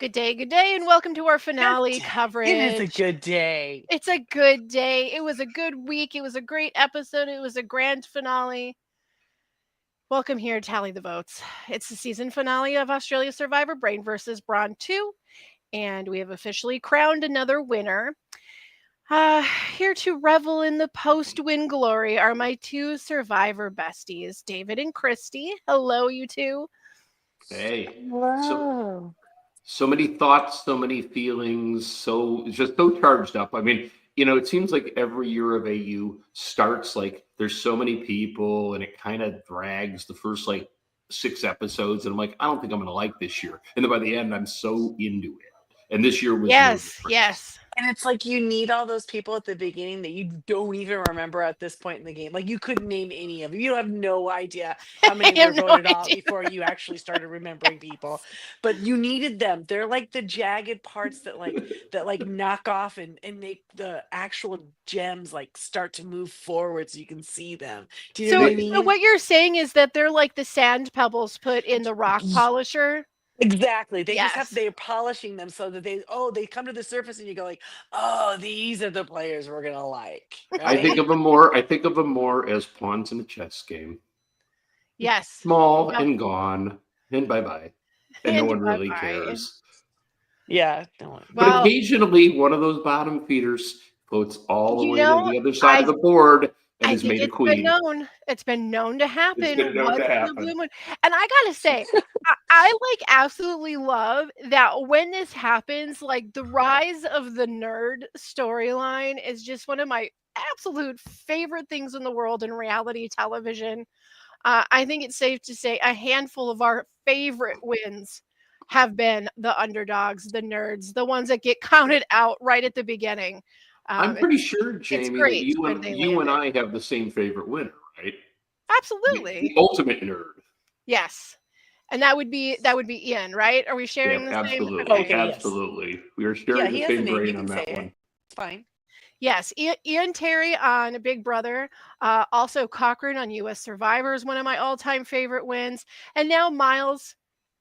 Good day, and welcome to our Good finale day. It is a coverage. good day. It's a good day. It was a good week. It was a great episode. It was a grand finale. Welcome here, Tally the Votes. It's the season finale of Australia Survivor Brain versus Brawn 2, and we have officially crowned another winner. Here to revel in the post win glory are my two Survivor besties, David and Christy. Hello, you two. Hey, so Whoa. so many thoughts, so many feelings, so just so charged up. I mean, it seems like every year of AU starts like there's so many people and it kind of drags the first like 6 episodes. And I'm like, I don't think I'm gonna like this year. And then by the end, I'm so into it. And this year was no Yes, different. yes. And it's like you need all those people at the beginning that you don't even remember at this point in the game. Like you couldn't name any of them. You have no idea how I many were have no voted out idea. before you actually started remembering people. But you needed them. They're like the jagged parts that knock off and make the actual gems like start to move forward so you can see them. Do you know So, what I They so mean? what you're saying is that they're like the sand pebbles put in the rock polisher? Exactly. They just have Yes. they're polishing them so that they come to the surface and you go like, oh, these are the players we're gonna like, I think right? of them more. I think of them more as pawns in a chess game, Yes. small Yep. and gone, and bye bye, and no And one really bye-bye. cares. Yeah. No, But Well, occasionally, one of those bottom feeders floats all the you way to know, the other side of I the board and I is think made a it's been queen. known. It's been known to It's happen been known to once in a blue happen. moon. And I gotta say, I like absolutely love that when this happens, like the rise of the nerd storyline is just one of my absolute favorite things in the world in reality television. I think it's safe to say a handful of our favorite wins have been the underdogs, the nerds, the ones that get counted out right at the beginning. I'm It's pretty sure, it's Jamie, that great you when and they you land and it. I have the same favorite winner, right? The Absolutely. ultimate nerd. Yes. And that would be Ian, right? Are we sharing Yep, the same? absolutely, Okay. okay, yes. absolutely. We are Yeah, sharing he the has a same name. You brain can on say that it. one. It's fine. Yes, Ian Terry on Big Brother, also Cochran on U.S. Survivor is one of my all-time favorite wins, and now Miles.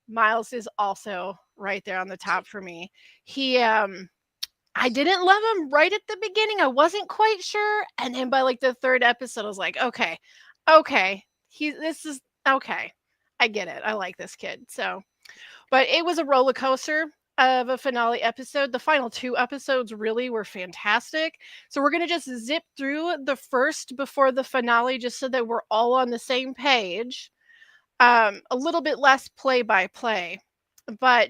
Miles is also right there on the top for me. He, I didn't love him right at the beginning. I wasn't quite sure, and then by like the third episode, I was like, okay, okay, this is okay. I get it. I like this kid. So, but it was a roller coaster of a finale episode. The final two episodes really were fantastic. So we're going to just zip through the first before the finale just so that we're all on the same page. A little bit less play by play. But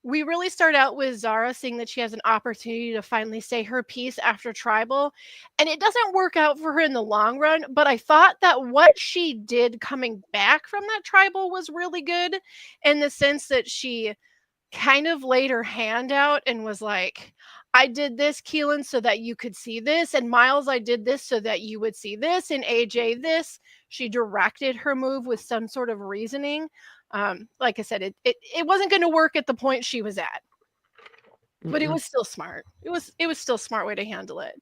we really start out with Zara seeing that she has an opportunity to finally say her piece after tribal. And it doesn't work out for her in the long run. But I thought that what she did coming back from that tribal was really good in the sense that she kind of laid her hand out and was like, I did this, Keelan, so that you could see this. And Miles, I did this so that you would see this. And AJ, this. She directed her move with some sort of reasoning. Like I said, it wasn't going to work at the point she was at, but it Mm-mm. was still smart. It was still a smart way to handle it.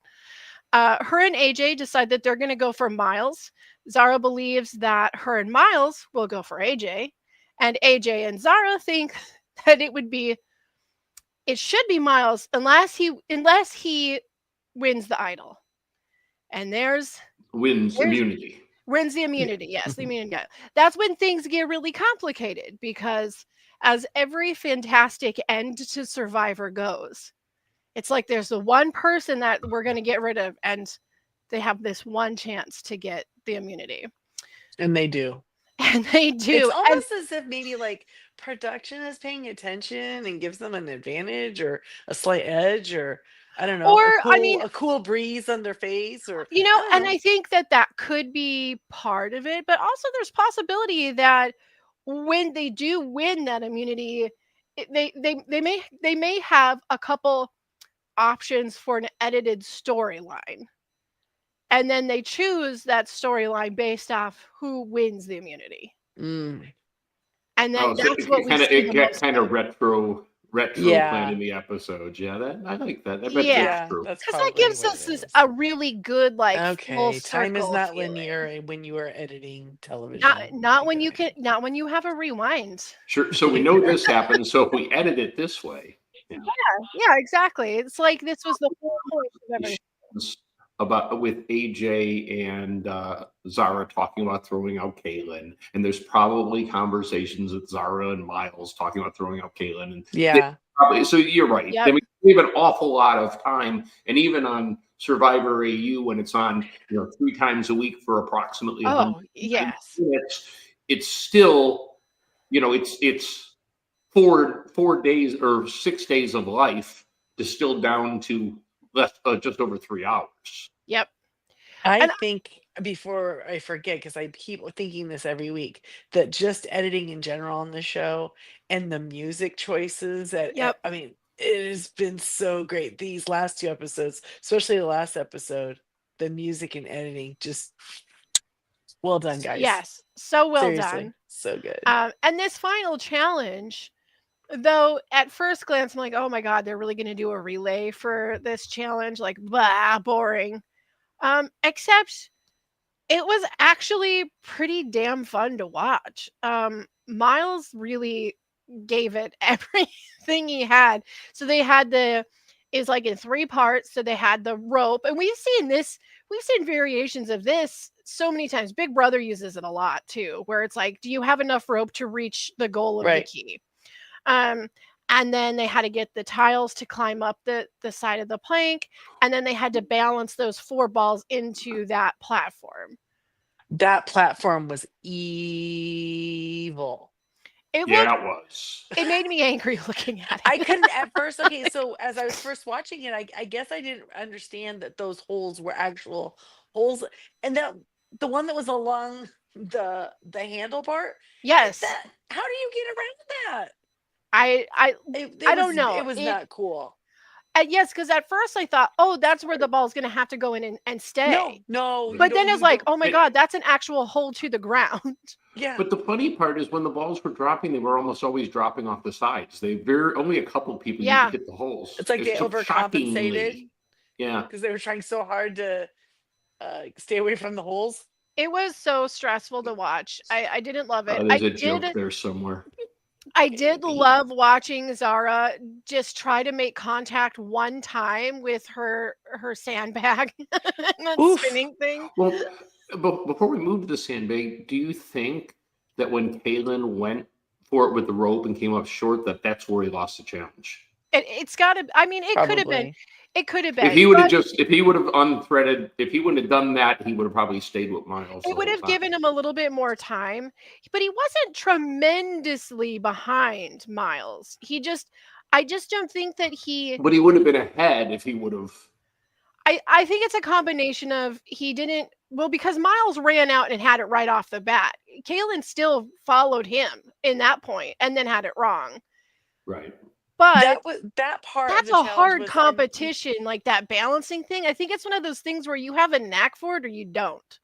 Her and AJ decide that they're going to go for Miles. Zara believes that her and Miles will go for AJ, and AJ and Zara think that it should be Miles unless he wins the idol. And Wins there's immunity. wins the immunity. Yes, the immunity. Yeah. That's when things get really complicated because as every fantastic end to Survivor goes, it's like there's the one person that we're going to get rid of and they have this one chance to get the immunity. And they do. And they It's do. And almost as if maybe like production is paying attention and gives them an advantage or a slight edge or I don't know, or a I cool mean, a cool breeze on their face or I don't and know. I think that that could be part of it, but also there's possibility that when they do win that immunity, they may have a couple options for an edited storyline, and then they choose that storyline based off who wins the immunity, Mm. and then Oh, so that's what it we kind of see it the get most kind of. of retro Yeah. planning the episodes. Yeah, that I like that. I bet Yeah, that's Yeah, true. that's because that probably gives what us it this is. a really good, like, full Okay, time is circle not feeling. linear when you are editing Not television. not when Good you can idea. not when you have a rewind. Sure. So we know this happens. So if we edit it this way, yeah, Yeah, exactly. It's like this was the whole point of everything. conversations about with AJ and Zara talking about throwing out Kaylin, and there's probably conversations with Zara and Miles talking about throwing out Kaylin, and they Yeah, probably. So you're right. Yep. Then we have an awful lot of time, and even on Survivor AU when it's on, 3 times a week for approximately Oh, 190 yes. minutes, it's still, it's 4 days or 6 days of life distilled down to less, just over 3 hours. Yep. I And think before I forget, because I keep thinking this every week, that just editing in general on the show and the music choices yep. I mean, it has been so great these last 2 episodes, especially the last episode. The music and editing, just well done, guys. Yes. So well Seriously, done. so good. And this final challenge, though at first glance I'm like, "Oh my god, they're really gonna do a relay for this challenge, like, blah, boring." Except it was actually pretty damn fun to watch. Miles really gave it everything he had. So they had the is like in 3 parts, so they had the rope, and we've seen variations of this so many times. Big Brother uses it a lot too, where it's like, "Do you have enough rope to reach the goal of the Right. key?" Um, and then they had to get the tiles to climb up the side of the plank, and then they had to balance those 4 balls into that platform. That platform was evil. It Yeah, looked it was. it made me angry looking at I it. couldn't at first. Okay, so as I was first watching it, I guess I didn't understand that those holes were actual holes, and that the one that was along the handle part, Yes. that how do you get around that? I I It, I it don't was know. it was It not cool. yes, because at first I thought, "Oh, that's where the ball's gonna have to go in and stay." No, no, Right. you But then don't. it's You like, don't. "Oh my And, god, that's an actual hole to the ground." Yeah, but the funny part is when the balls were dropping, they were almost always dropping off the sides. They very only a couple people you Yeah. hit the holes. it's like It's they so overcompensated shockingly, yeah. because they were trying so hard to stay away from the holes. It was so stressful to watch. I didn't love it. There's a joke there somewhere. I did love watching Zara just try to make contact one time with her sandbag and that Oof. spinning thing. Well, but before we move to the sandbag, do you think that when Kalen went for it with the rope and came up short, that that's where he lost the challenge? It's gotta I mean, Probably. it could have If been, he would have but just, if he would have unthreaded, if he wouldn't have done that, he would have probably stayed with Miles the it would whole have time. given him a little bit more time, but he wasn't tremendously behind Miles. I just don't think that But he would have been ahead if he would have. I think it's a combination of he didn't well, because Miles ran out and had it right off the bat. Kalen still followed him in that point and then had it wrong. Right. But That part of that's the a challenge hard was competition, like that balancing thing. I think it's one of those things where you have a knack for it or you don't.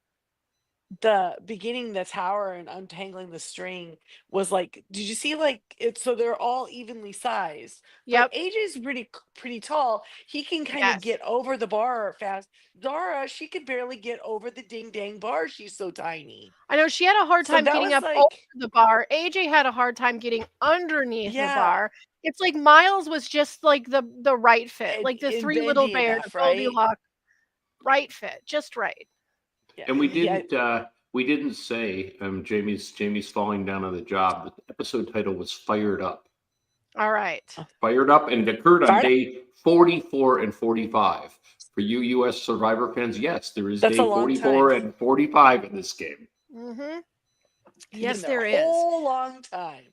the beginning the tower and untangling the string was like, did you see like it, so they're all evenly sized, but Yep. AJ's pretty tall. He can kind of Yes. get over the bar fast. Zara, she could barely get over the ding dang bar, she's so tiny. I know she had a hard So time that getting was up over like, the bar. AJ had a hard time getting underneath the yeah, bar. It's like Miles was just like the right fit, like the and three little bendy bears, enough, right? Goldilocks, right fit, just right. Yeah, And yeah. we didn't say Jamie's falling down on the job. The episode title was Fired Up. All right. Fired Up, and it occurred on Fired up. day 44 and 45. For you US Survivor fans, yes, there is That's a day long 44 time. and 45 in this game. Mhm. It's been Yes, there a there is. whole long time.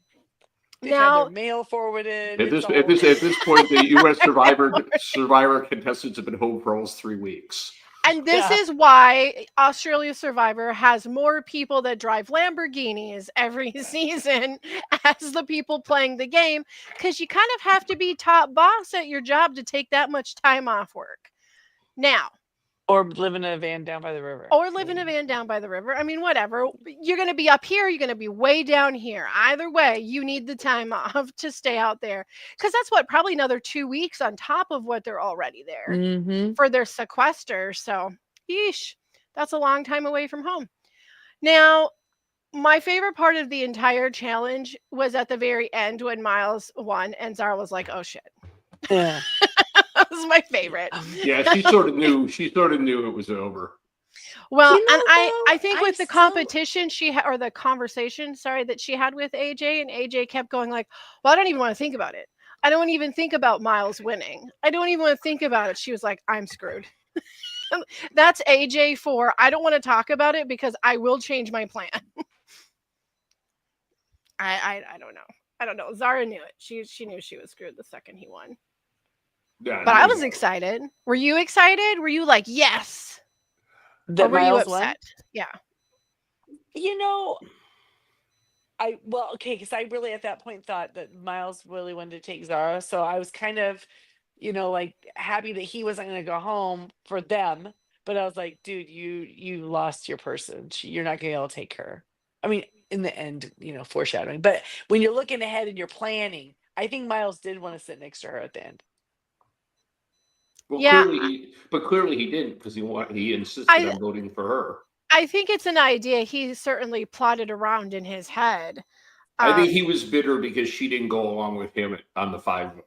They've had their Now, mail forwarded. At It's this a whole at this point, the US Survivor contestants have been home for almost 3 weeks. and this yeah. is why Australia Survivor has more people that drive Lamborghinis every season as the people playing the game, because you kind of have to be top boss at your job to take that much time off work. Now, Or live in a van down by the river. or live in a van down by the river. I mean, whatever. You're going to be up here, you're going to be way down here. Either way, you need the time off to stay out there. Because that's what, probably another 2 weeks on top of what they're already there Mm-hmm. for their sequester. So, yeesh, that's a long time away from home. Now, my favorite part of the entire challenge was at the very end when Miles won and Zara was like, oh shit. Yeah. That was my favorite. Yeah, she sort of knew. She sort of knew it was over. Well, You know, and I though, think I with the still competition she had, or the conversation, sorry, that she had with AJ, and AJ kept going like, "Well, I don't even want to think about it. I don't even think about Miles winning. I don't even want to think about it." She was like, "I'm screwed." That's AJ for I don't want to talk about it because I will change my plan. I don't know. I don't know. Zara knew it. She knew she was screwed the second he won. Yeah, But I no was doubt. excited. Were you excited? Were you like, yes? Or that were you Miles won. upset? Yeah. You know, okay, because I really at that point thought that Miles really wanted to take Zara, so I was kind of, like happy that he wasn't going to go home for them. But I was like, dude, you lost your person. You're not going to be able to take her. I mean, in the end, foreshadowing. But when you're looking ahead and you're planning, I think Miles did want to sit next to her at the end. Well, Yeah, clearly he didn't because he insisted I on voting for her. I think it's an idea he certainly plotted around in his head. I think he Um, was bitter because she didn't go along with him on the 5 vote.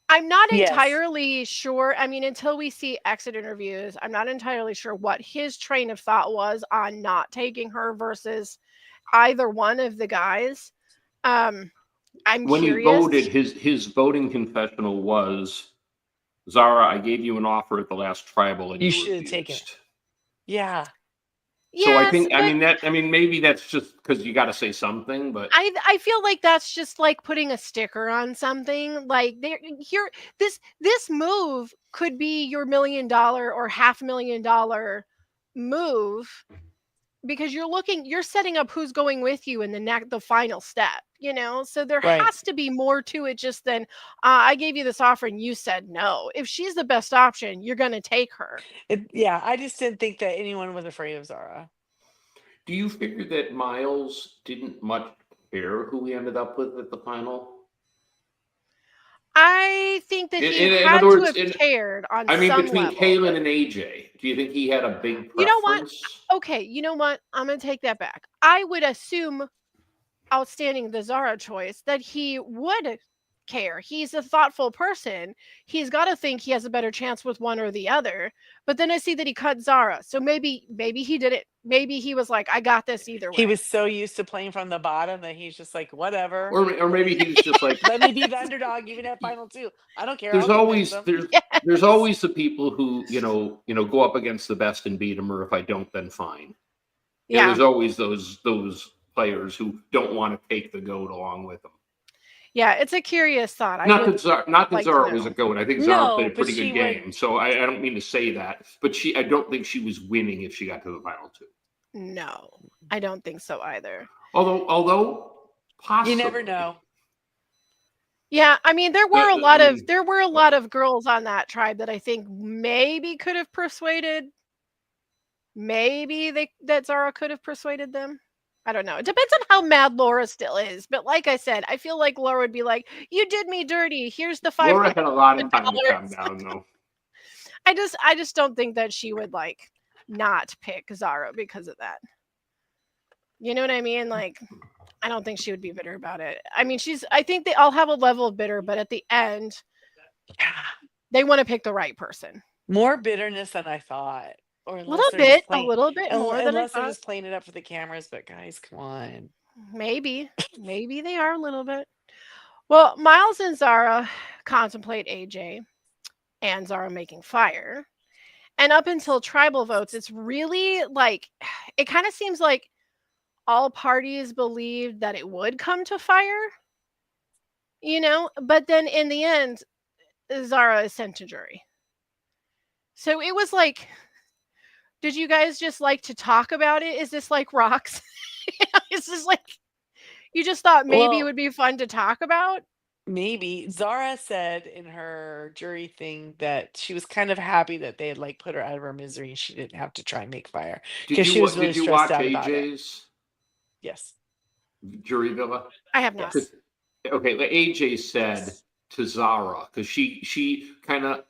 I'm not Yes. entirely sure. I mean, until we see exit interviews, I'm not entirely sure what his train of thought was on not taking her versus either one of the guys. Um, I'm When he curious. voted, his voting confessional was, Zara, I gave you an offer at the last tribal and You you should have taken it. refused. Yeah. So I Yes, think, but maybe that's just because you got to say something, but I feel like that's just like putting a sticker on something. Like there here this move could be your $1 million or $500,000 move because you're setting up who's going with you in the final step, So there Right. has to be more to it just than I gave you this offer and you said no. If she's the best option, you're going to take her. Yeah, I just didn't think that anyone was afraid of Zara. do you figure that Miles didn't much care who he ended up with at the final? I think that he In other had to words, have cared on I mean, some between level, Kaylin but and AJ, do you think he had a big you know what? preference? Okay, you know what? I'm gonna take that back. I would assume, outstanding the Zara choice, that he would care. He's a thoughtful person. He's got to think he has a better chance with one or the other. But then I see that he cut Zara, so maybe he did it. Maybe he was like, I got this either He way. was so used to playing from the bottom that he's just like, whatever. Or maybe he was just like, Let me be the underdog even at final two. I don't care. there's I'll convince always them. there's always the people who go up against the best and beat them, or if I don't, then fine. Yeah. There's always those players who don't want to take the goat along with them. Yeah, it's a curious thought. Not that Zara was a know. goat. I think Zara played a but pretty she good game. So I don't mean to say that, but I don't think she was winning if she got to the final two. No, I don't think so either. Although possibly. You never know. Yeah, I mean there were a lot of girls on that tribe that I think maybe could have persuaded. Maybe that Zara could have persuaded them. I don't know. It depends on how mad Laura still is. But like I said, I feel like Laura would be like, "You did me dirty. Here's the Laura $500." had a lot of time to calm down, though. I just don't think that she would like not pick Zara because of that. You know what I mean? Like, I don't think she would be bitter about it. I mean, I think they all have a level of bitter, but at the end, they want to pick the right person. More bitterness than I thought. Or A little bit more than I unless they're thought. just playing it up for the cameras. But guys, come on. Maybe they are a little bit. Well, Miles and Zara contemplate AJ and Zara making fire. And up until tribal votes, it's really like, it kind of seems like all parties believed that it would come to fire, but then in the end, Zara is sent to jury. So it was like, did you guys just like to talk about it? Is this like rocks? Is this like, you just thought maybe it would be fun to talk about? Maybe Zara said in her jury thing that she was kind of happy that they had like put her out of her misery and she didn't have to try and make fire because she was really did you stressed watch out about it. AJ's Yes. Jury Villa? I have not. Yes. Okay, like AJ said to Zara, because she kind of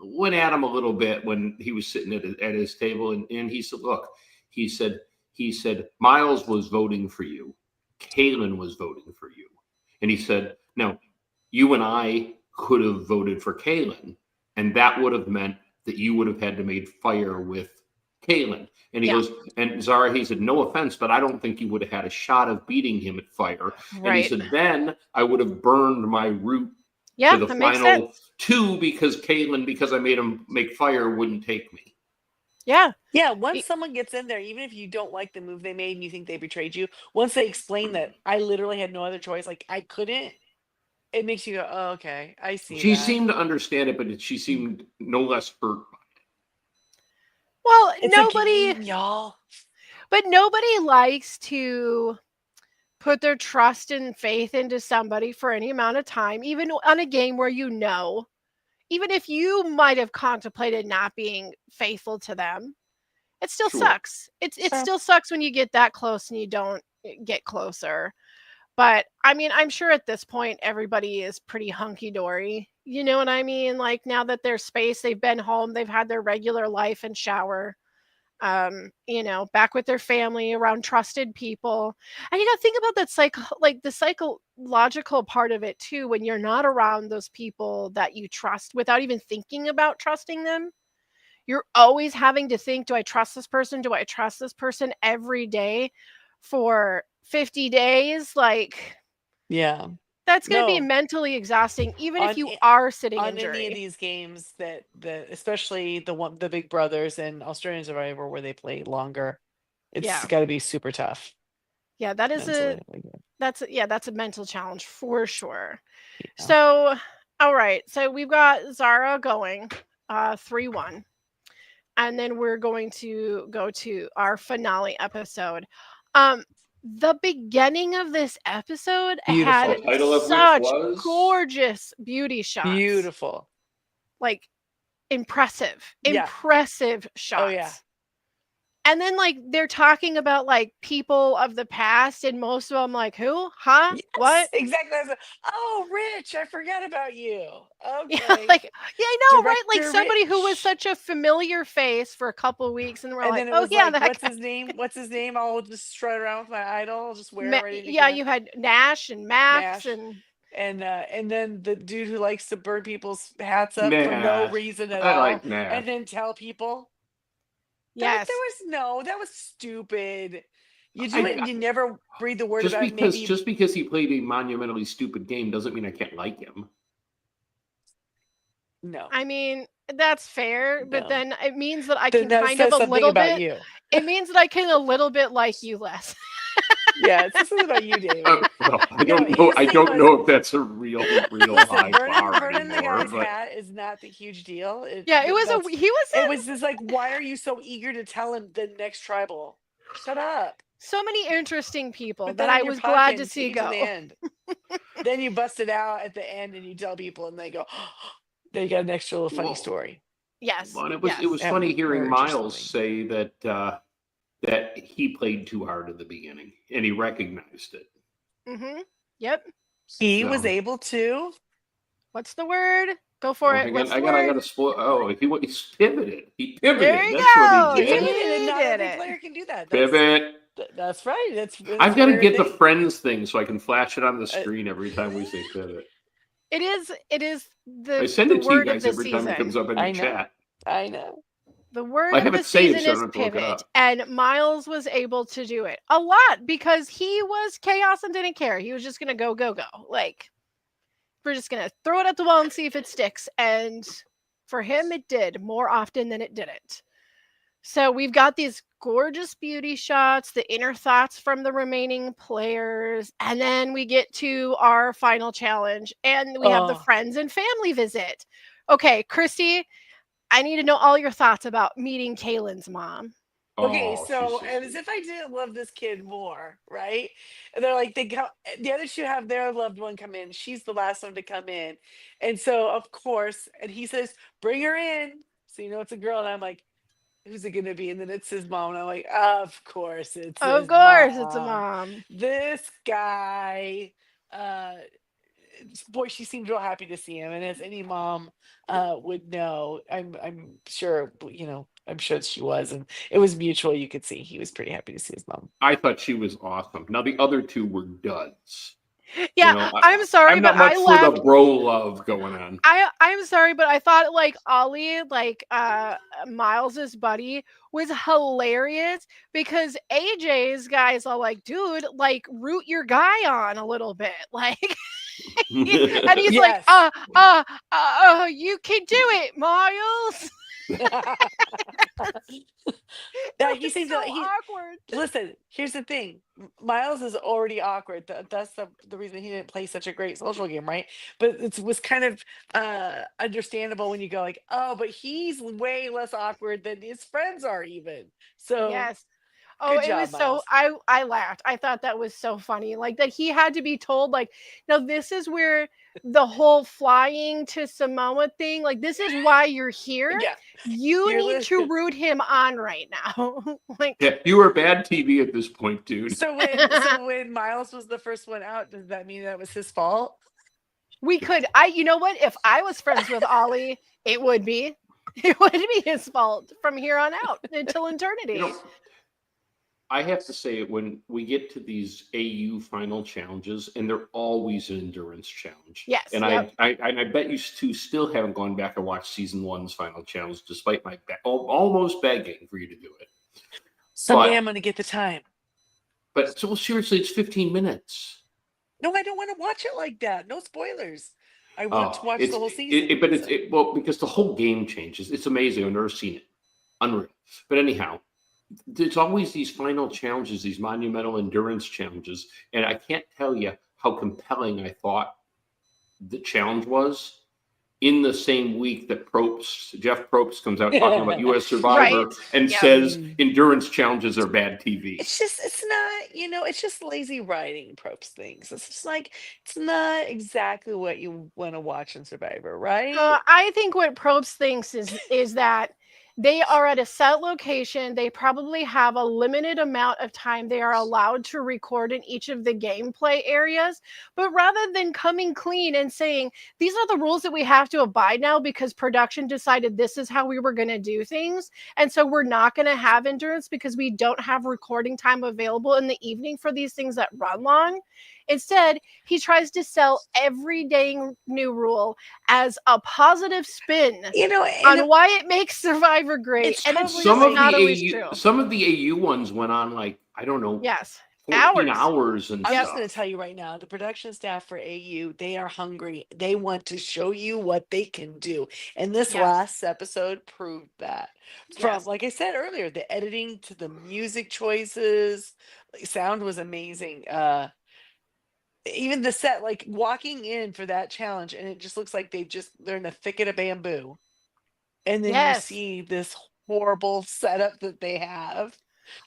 went at him a little bit when he was sitting at his table, and he said, "Look," he said, Miles was voting for you, Kaylin was voting for you, and he said, "Now, you and I could have voted for Kaylin, and that would have meant that you would have had to made fire with Kaylin." And he Yeah. goes, and Zara, he said, "No offense, but I don't think you would have had a shot of beating him at fire." And he Right. said, "Then I would have burned my route to Yeah, the that makes final sense. two because Caitlin, because I made him make fire, wouldn't take me." Yeah. Yeah, once Y- someone gets in there, even if you don't like the move they made and you think they betrayed you, once they explain that I literally had no other choice, like I couldn't, it makes you go, oh, okay, I see She that. seemed to understand it, but she seemed no less hurt. Well, It's a game, y'all. but nobody likes to put their trust and faith into somebody for any amount of time, even on a game where even if you might have contemplated not being faithful to them, it still Sure. sucks. It Sure. still sucks when you get that close and you don't get closer. But I mean, I'm sure at this point everybody is pretty hunky dory. You know what I mean? Like now that there's space, they've been home, they've had their regular life and shower. Back with their family around trusted people. And you got to think about that like the psychological part of it too when you're not around those people that you trust without even thinking about trusting them. You're always having to think, do I trust this person? Do I trust this person every day for 50 days? Like Yeah. that's going to be No. mentally exhausting even if On you are sitting in on any of jury. these games that especially the Big Brothers and Australian Survivor where they play longer, it's Yeah. got to be super tough Yeah, that is mentally. that's a mental challenge for sure. Yeah. So, all right. So we've got Zara going 3-1. And then we're going to go to our finale episode. The beginning of this episode had Beautiful. The title of which such was gorgeous beauty shots. Beautiful. Like impressive, Yeah. impressive shots. Oh yeah. And then like they're talking about like people of the past, and most of them like who? Huh? Yes, What? exactly. I was like, oh, Rich, I forgot about you. Yeah, Okay. like yeah, I know, right? Like Director somebody who was Rich. such a familiar face for a couple of weeks, and we're And like, then it oh was yeah, like, that what's guy. his name? What's his name? I'll just strut around with my idol. I'll just wear it ready to Yeah, go. you had Nash and Max Nash. and And then the dude who likes to burn people's hats up for no Nash. reason at I all, like Nash. and then tell people yes. that was stupid. You do I- it and you never breathe the word about it. Maybe just because he played a monumentally stupid game doesn't mean I can't like him. no. I mean, that's fair, but No. then it means that I Then can that kind of says a something little about bit. you. It means that I can a little bit like you less. Yeah, it says something about you, David. Well, I No, don't know. his I thing don't was- know if that's a real high Listen, bar burning the anymore. guy's But hat is not the huge deal. Yeah, it was It was just like, why are you so eager to tell him the next tribal? Shut up. so many interesting people Put that that I in your was pocket glad to and see take it to the go. end. Then you bust it out at the end and you tell people and they go, they got an extra little funny Well, story. Yes. well, it yes. was Yeah, funny hearing very Miles interesting. say that he played too hard at the beginning and he recognized it. Mm-hmm. Yep. He So- was able to. What's the word? Go for it. What's the word? I got to spoil. Oh, he pivoted. He pivoted. There you That's go. what he He did. pivoted, and not did every it. player can do that. Pivot. That's right. That's I've got to rare get the thing. friends thing so I can flash it on the screen every time we say pivot. It is I the send it to you word of guys the every time it comes season. up in I the know. chat. I know. The word I of have the it saved, season so I is don't have to look it pivot, up. and Miles was able to do it a lot because he was chaos and didn't care. He was just gonna go. Like we're just gonna throw it at the wall and see if it sticks. And for him, it did more often than it didn't. So we've got these gorgeous beauty shots, the inner thoughts from the remaining players, and then we get to our final challenge, and we have the Oh. friends and family visit. Okay, Christy, I need to know all your thoughts about meeting Kaylin's mom. Okay, Oh, she's so so as sweet. if I didn't love this kid more, right? And they're like, the other two have their loved one come in. She's the last one to come in. And so, of course, and he says, bring her in. So, you know, it's a girl. And I'm like, who's it going to be? And then it's his mom. And I'm like, of course, it's Of his course, it's a mom. mom. This guy, uh, boy, she seemed real happy to see him. And as any mom would know, I'm sure, you know, I'm sure she was. And it was mutual. You could see he was pretty happy to see his mom. I thought she was awesome. Now the other two were duds. You Yeah, know, I'm sorry, I'm but not I much for the laughed. bro love going on. I'm sorry, but I thought like Ollie, like Miles's buddy, was hilarious because AJ's guy's all like, dude, like root your guy on a little bit. Like and he's like, Yes. you can do it, Miles. Yeah, It he was seems so to he awkward. listen, here's the thing. Miles is already awkward. That's the reason he didn't play such a great social game, right? But it was kind of understandable when you go like, oh, but he's way less awkward than his friends are even. So Yes. Oh, good it job, was so Miles. I laughed. I thought that was so funny. Like that he had to be told like, "Now this is where the whole flying to Samoa thing, like this is why you're here. Yeah. You You're need to listening. root him on right now." Like Yeah, you were bad TV at this point, dude. So when Miles was the first one out, does that mean that was his fault? we could I you know what? If I was friends with Ollie, it would be. It would be his fault from here on out until You eternity. know, I have to say, when we get to these AU final challenges, and they're always an endurance challenge, Yes, and yep. I bet you two still haven't gone back and watched season one's final challenge, despite my almost begging for you to do it. Someday But I'm gonna get the time. so seriously, it's 15 minutes. No, I don't want to watch it like that. No spoilers. I want to Oh, watch it's the whole season. but So well, because the whole game changes. It's amazing. I've never seen it. Unreal. But anyhow, there's always these final challenges, these monumental endurance challenges, and I can't tell you how compelling I thought the challenge was. In the same week that Jeff Probst comes out talking about U.S. Right. Survivor and Yep. says Mm. endurance challenges are bad TV. It's not, it's just lazy writing tropes things. It's just like, it's not exactly what you want to watch in Survivor, right? I think what Probst thinks is that they are at a set location. They probably have a limited amount of time they are allowed to record in each of the gameplay areas. But rather than coming clean and saying, these are the rules that we have to abide now because production decided this is how we were going to do things. And so we're not going to have endurance because we don't have recording time available in the evening for these things that run long. Instead, he tries to sell every dang new rule as a positive spin And on why it makes Survivor great, it's and it's probably Some just of like, not always the true. AU ones went on like, I don't know, Yes. 14 Hours. hours and I'm Yep. just going to stuff. tell you right now, the production staff for AU, they are hungry. They want to show you what they can do. And this Yes. last episode proved that. From, Yes. like I said earlier, the editing to the music choices, like, sound was amazing. Even the set, like walking in for that challenge, and it just looks like they're in a thicket of bamboo. And then you Yes. see this horrible setup that they have.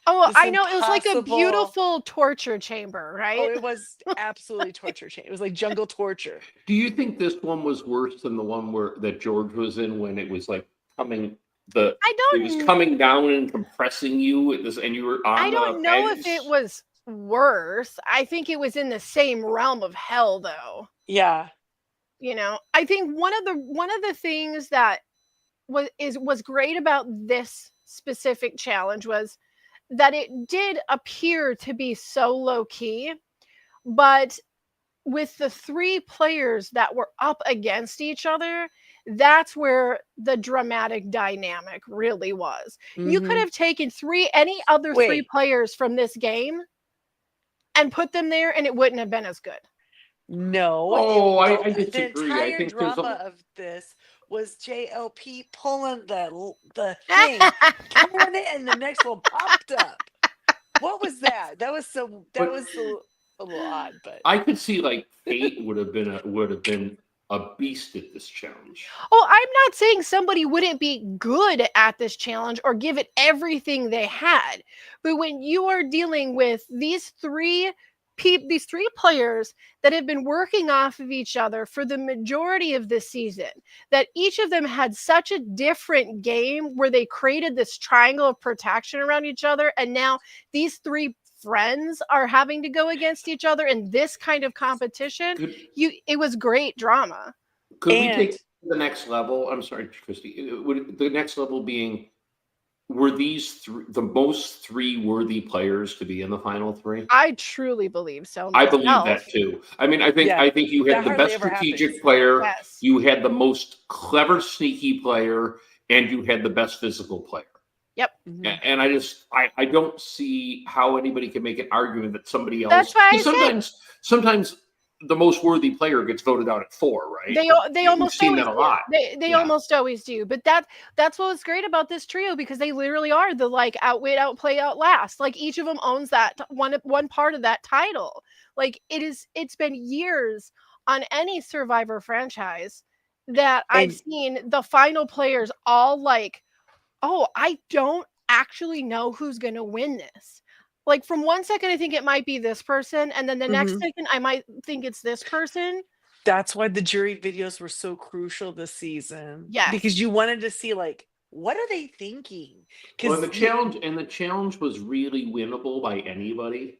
Oh, This I know. It was like a impossible. beautiful torture chamber, Oh, right? it was absolutely torture. It was like jungle torture. Do you think this one was worse than the one where that George was in when it was like coming the I it was don't coming down and compressing you and you were I on the don't know if it pegs? was worse. I think it was in the same realm of hell though. Yeah. I think one of the things that was great about this specific challenge was that it did appear to be so low key, but with the three players that were up against each other, that's where the dramatic dynamic really was. You could Hmm. have taken any other three Wait, players from this game and put them there and it wouldn't have been as good. no. Oh, I The disagree. I entire think there's drama a of this was JLP pulling the thing, turning it, and the next one popped up. What was that? That but was a little odd, but I could see like Kate would have been a beast at this challenge. Oh, I'm not saying somebody wouldn't be good at this challenge or give it everything they had. But when you are dealing with these three players that have been working off of each other for the majority of this season, that each of them had such a different game where they created this triangle of protection around each other, and now these three friends are having to go against each other in this kind of competition, it was great drama. Could we take the next level? I'm sorry, Christy. Would the next level being, were these the most three worthy players to be in the final three? I truly believe so. I believe that too. I mean, I think you had the best strategic player, Yes. you had the most clever, sneaky player, and you had the best physical player. Yep. And I don't see how anybody can make an argument that somebody else. That's why I sometimes the most worthy player gets voted out at 4, right? They almost seen always that a do. lot. They almost always do. But that's what's great about this trio, because they literally are the like outwit, outplay, outlast. Like each of them owns that one part of that title. Like it's been years on any Survivor franchise that I've seen the final players all like, oh, I don't actually know who's going to win this. Like from one second, I think it might be this person. And then the next second, I might think it's this person. That's why the jury videos were so crucial this season. Yes. Because you wanted to see, like, what are they thinking? Well, the challenge was really winnable by anybody.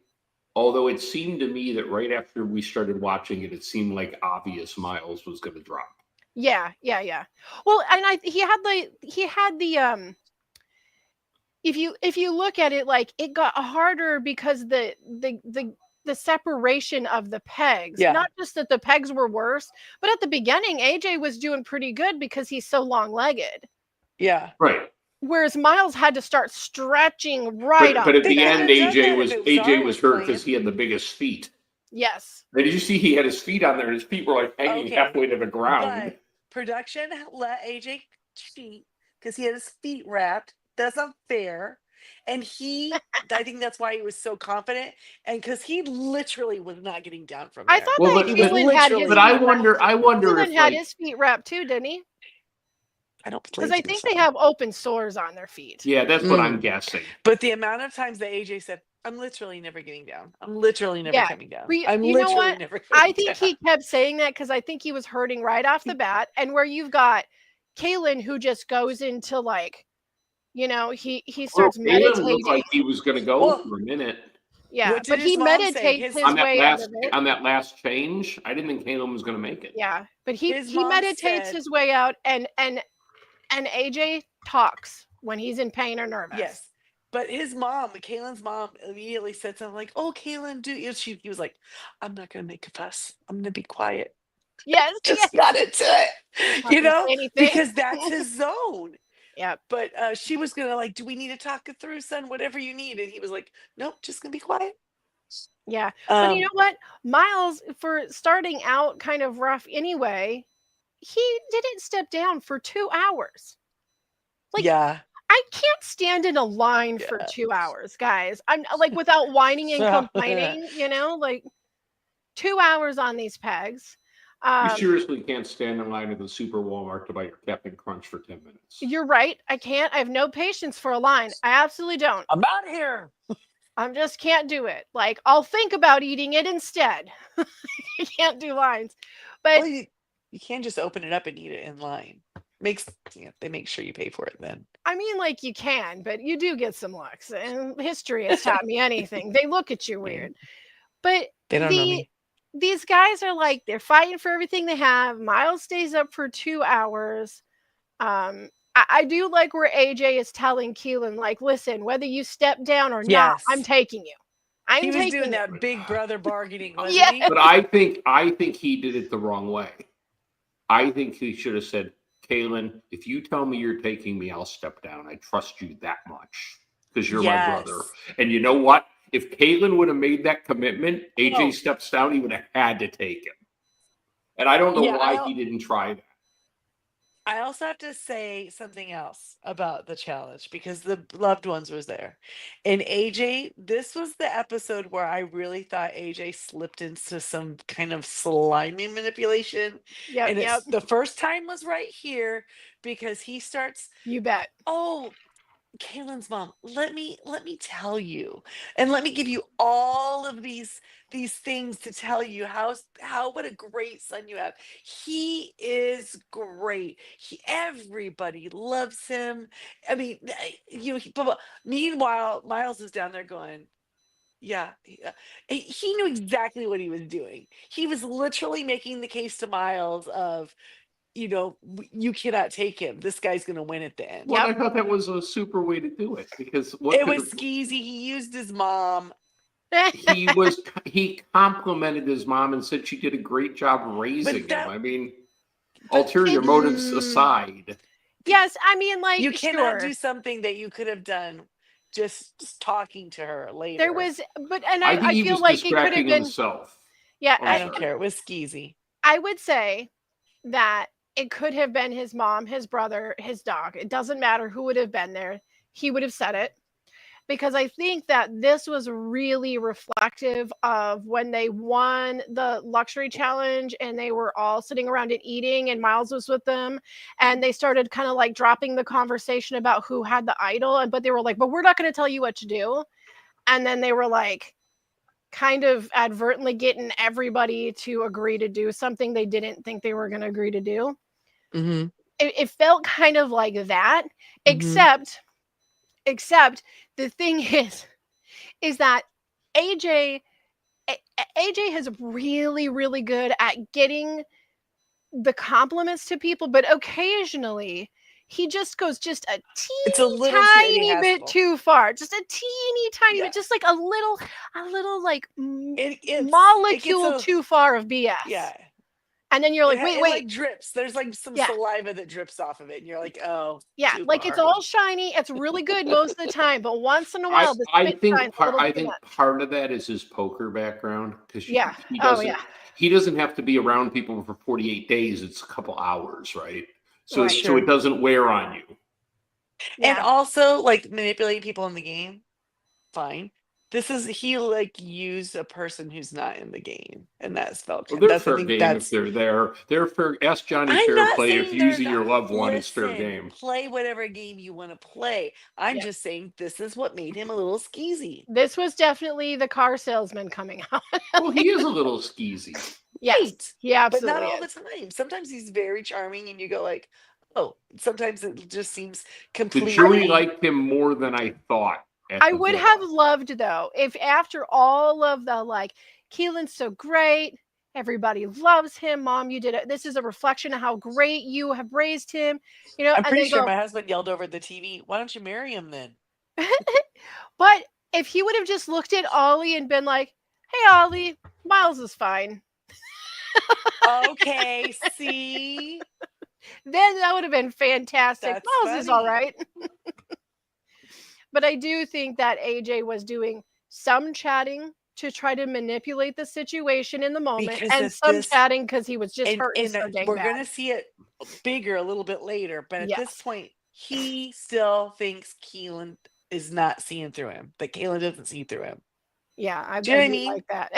Although it seemed to me that right after we started watching it, it seemed like obvious Miles was going to drop. Yeah. Well, and he had the if you look at it, like it got harder because the separation of the pegs. Not just that the pegs were worse, but at the beginning, AJ was doing pretty good because he's so long-legged. Yeah. Right. Whereas Miles had to start stretching right up. But at the end, AJ was hurt because he had the biggest feet. Yes. Did you see he had his feet on there and his feet were like hanging halfway to the ground? But production let AJ cheat because he had his feet wrapped. That's not fair. And I think that's why he was so confident, and because he literally was not getting down from there. I thought that Keelan had his. But I wonder Keelan if had his feet wrapped too, didn't he? I don't because I think they have open sores on their feet. Yeah, that's what I'm guessing. But the amount of times that AJ said, "I'm literally never getting down. I'm literally never coming down. I'm you literally know what? never." I think he kept saying that because I think he was hurting right off the bat, and where you've got Kaylin who just goes into like. He starts meditating. Looked like he was going to go for a minute. Yeah, but he meditates his way out of it. On that last change, I didn't think Caleb was going to make it. Yeah, but he meditates his way out, and AJ talks when he's in pain or nervous. Yes, but Kaylin's mom, immediately said something like, "Oh, Kaylin, he was like, I'm not going to make a fuss. I'm going to be quiet." Yes, just got into it, because that's his zone. Yeah, but she was gonna like, "Do we need to talk it through, son? Whatever you need." And he was like, "Nope, just gonna be quiet." Yeah, but you know what? Miles, for starting out kind of rough anyway, he didn't step down for 2 hours. Like, I can't stand in a line for 2 hours, guys. I'm like, without whining and complaining, like 2 hours on these pegs. You seriously can't stand in line at the Super Walmart to buy your Captain Crunch for 10 minutes. You're right. I can't. I have no patience for a line. I absolutely don't. I'm out of here. I just can't do it. Like, I'll think about eating it instead. I can't do lines. But you can't just open it up and eat it in line. They make sure you pay for it then. I mean, like, you can, but you do get some looks. And history has taught me anything. They look at you weird. But they don't know me. These guys are like, they're fighting for everything they have. Miles stays up for 2 hours. I do like where AJ is telling Keelan, like, listen, whether you step down or not, I'm taking you. He was doing that big brother bargaining, wasn't he? But I think he did it the wrong way. I think he should have said, Kaylin, if you tell me you're taking me, I'll step down. I trust you that much because you're my brother. And you know what? If Kaylin would have made that commitment, AJ steps down, he would have had to take him. And I don't know why he didn't try that. I also have to say something else about the challenge because the loved ones was there. And AJ, this was the episode where I really thought AJ slipped into some kind of slimy manipulation. Yep, And yep. it's the first time was right here because he starts, You bet. oh, Kaylin's mom, let me tell you, and let me give you all of these things to tell you how what a great son you have. He is great. Everybody loves him. I mean, but meanwhile, Miles is down there going, yeah, he knew exactly what he was doing. He was literally making the case to Miles of, you cannot take him. This guy's going to win at the end. Well, Yep. I thought that was a super way to do it because what It could was skeezy. He used his mom. he complimented his mom and said she did a great job raising But him. that I mean, but ulterior motives mm, aside, Yes, I mean, like, you cannot sure. do something that you could have done just talking to her There later. was, but and I think I he feel was like it could have distracting been, himself. yeah, I'm I don't sorry. care. It was skeezy. I would say that it could have been his mom, his brother, his dog. It doesn't matter who would have been there. He would have said it because I think that this was really reflective of when they won the luxury challenge and they were all sitting around and eating and Miles was with them and they started kind of like dropping the conversation about who had the idol and but they were like, "But we're not going to tell you what to do." And then they were like kind of advertently getting everybody to agree to do something they didn't think they were going to agree to do. Mm-hmm. It felt kind of like that, Mm-hmm. except the thing is that AJ AJ is really really good at getting the compliments to people, but occasionally he just goes just a It's a teeny little too Eddie tiny bit Haskell. too far, just a teeny tiny Yeah. bit, just like a little like It gets molecule a too far of BS. yeah. And then you're like, wait, It wait, like drips. There's like some yeah, saliva that drips off of it, and you're like, oh, yeah, too like it's far. all shiny. It's really good most of the time, but once in a I while, the I spit think shine's a little I too think much. part of that is his poker background because Yeah. he Oh yeah. doesn't have to be around people for 48 days. It's a couple hours, right? Right. So Sure. it doesn't wear on you. And Yeah. also, like manipulating people in the game, fine. This is he like used a person who's not in the game, and that's felt Well, they're that's I fair think game if that's. they're there. They're fair. Ask Johnny I'm Fair not play if saying they're using not. your loved one is fair Listen, game. play whatever game you want to play. I'm Yeah. just saying this is what made him a little skeezy. This was definitely the car salesman coming out. Well, he is a little skeezy. Yes, Right. he But not absolutely all the is. time. Sometimes he's very charming and you go like, oh, sometimes it just seems The jury completely. liked him more than I thought at I the would have villa. loved though if after all of the like Keelan's so great, everybody loves him, mom, you did it. This is a reflection of how great you have raised him, I'm and pretty then sure go, my husband yelled over the TV, why don't you marry him then? but if he would have just looked at Ollie and been like, "Hey Ollie, Miles is fine." Okay, see? Then that would have been fantastic. That's Miles is all funny. right. But I do think that AJ was doing some chatting to try to manipulate the situation in the moment Because and at some this chatting because he was just hurting and so dang we're bad. gonna see it bigger a little bit later, but at this Yes. point, he still thinks Keelan is not seeing through him. That Keelan doesn't see through him. Yeah, Do you know I what I do mean? like that.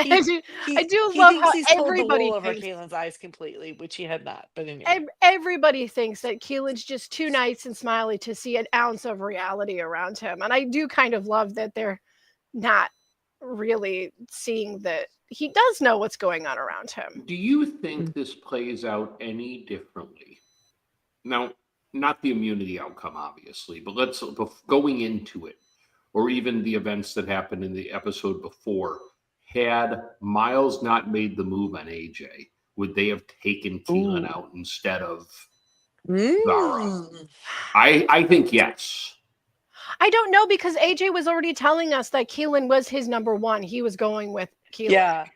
He I do he love thinks how he's pulled the wool everybody over thinks Kaylin's eyes completely, which he had not. But anyway, everybody thinks that Keelan's just too nice and smiley to see an ounce of reality around him. And I do kind of love that they're not really seeing that he does know what's going on around him. Do you think this plays out any differently? Now, not the immunity outcome, obviously, but going into it, or even the events that happened in the episode before, had Miles not made the move on AJ, would they have taken Keelan ooh, out instead of Zara? mm. I think yes. I don't know because AJ was already telling us that Keelan was his number one. He was going with Keelan. Yeah,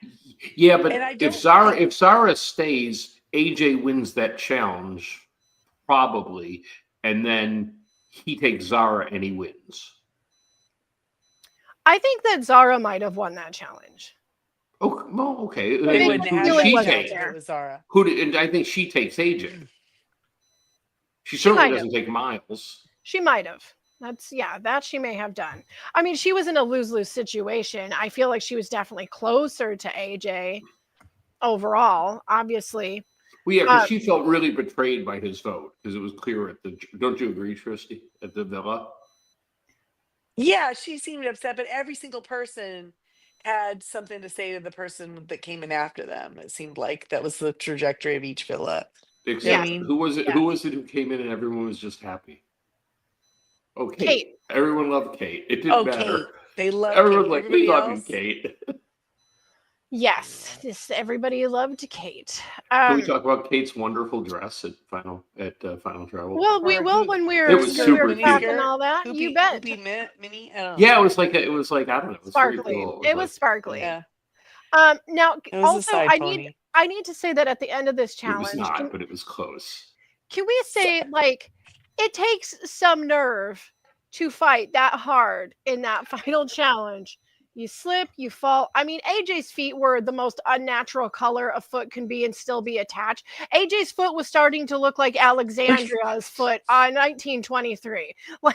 Yeah, and but I don't. If Zara stays, AJ wins that challenge probably, and then he takes Zara and he wins. I think that Zara might have won that challenge. Oh, well, okay. They And wouldn't who have does had Keelan she that wasn't challenge take? if it there. was Zara. And I think she takes AJ. She She certainly might have. doesn't take Miles. She might have. That she may have done. I mean, she was in a lose-lose situation. I feel like she was definitely closer to AJ overall, obviously. Well, yeah, because Uh, she felt really betrayed by his vote because it was clear at the. Don't you agree, Tristy? At the villa. Yeah, she seemed upset, but every single person had something to say to the person that came in after them. It seemed like that was the trajectory of each villa. You know what I Except yes, mean? who was it? yes. Who was it who came in and everyone was just happy? Oh, Kate. Kate. Everyone loved Kate. It didn't Oh, matter. Kate. They love Everyone's Kate. like, "We Everybody love you, else? Kate." Yes, just everybody loved Kate. Can we talk about Kate's wonderful dress at Final Travel? Well, we Or will hoop when It we're was when skirt, super we're mini cute. talking skirt, all that. You hoopy, bet. mini. I don't know. Yeah, it was like I don't know. It was very Sparkly. cool. It was like sparkly. Yeah, Now it was a also side pony. I need to say that at the end of this it was challenge, not, but it was close. can we say like it takes some nerve to fight that hard in that final challenge? You slip, you fall. I mean, AJ's feet were the most unnatural color a foot can be and still be attached. AJ's foot was starting to look like Alexandria's foot on 1923. Like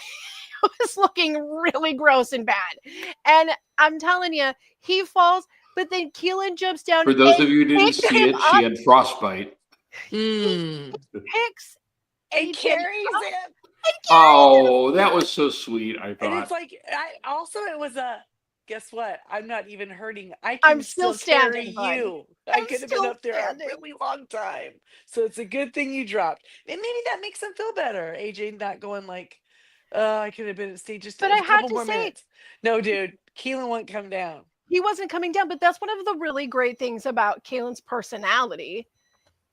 it was looking really gross and bad. And I'm telling you, he falls, but then Keelan jumps down For those and of you who didn't picks see him it, she up. had frostbite. Mm. Picks It AJ carries up him. and carries him. Oh, that was so sweet. I And thought. it's like, it was a, guess what? I'm not even hurting. I I'm can still still carry standing, bud. you. I I'm could have been still up there standing. a really long time. So it's a good thing you dropped. And maybe that makes them feel better. AJ not going like, I could have been at stage just But a I had couple to more say, minutes. No, dude, Keelan won't come down. he wasn't coming down. But that's one of the really great things about Kalen's personality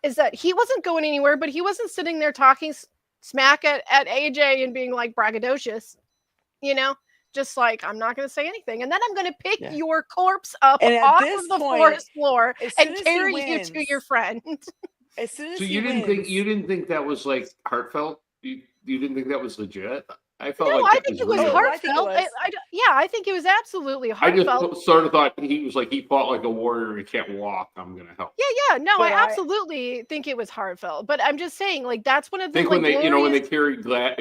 is that he wasn't going anywhere, but he wasn't sitting there talking smack at AJ and being like braggadocious, you know? Just like, I'm not going to say anything. And then I'm going to pick Yeah. your corpse up And at off this of the point, forest floor as and soon as he carry you to wins, your friend. as soon as So he you wins, didn't think that was like heartfelt? You didn't think that was legit? I felt No, like I that think was it was oh, real. I think it heartfelt. was. Yeah, I think it was absolutely I just heartfelt. sort of thought he was like he fought like a warrior. He can't walk. I'm gonna help. Yeah. No, But I absolutely think it was heartfelt. But I'm just saying, like, that's one of I the think like when they glorious.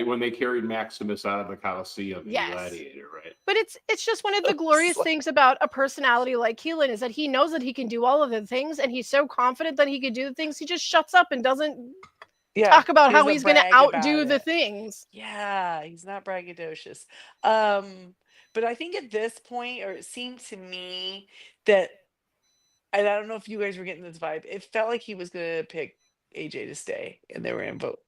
when they carried Maximus out of the Colosseum in Yes. Gladiator, right? But it's just one of the glorious like- things about a personality like Keelan is that he knows that he can do all of the things, and he's so confident that he can do the things. He just shuts up and doesn't talk about he how doesn't he's going to brag outdo about the it. things. Yeah, he's not braggadocious. But I think at this point, or it seemed to me that, and I don't know if you guys were getting this vibe, it felt like he was gonna pick AJ to stay, and they were gonna vote.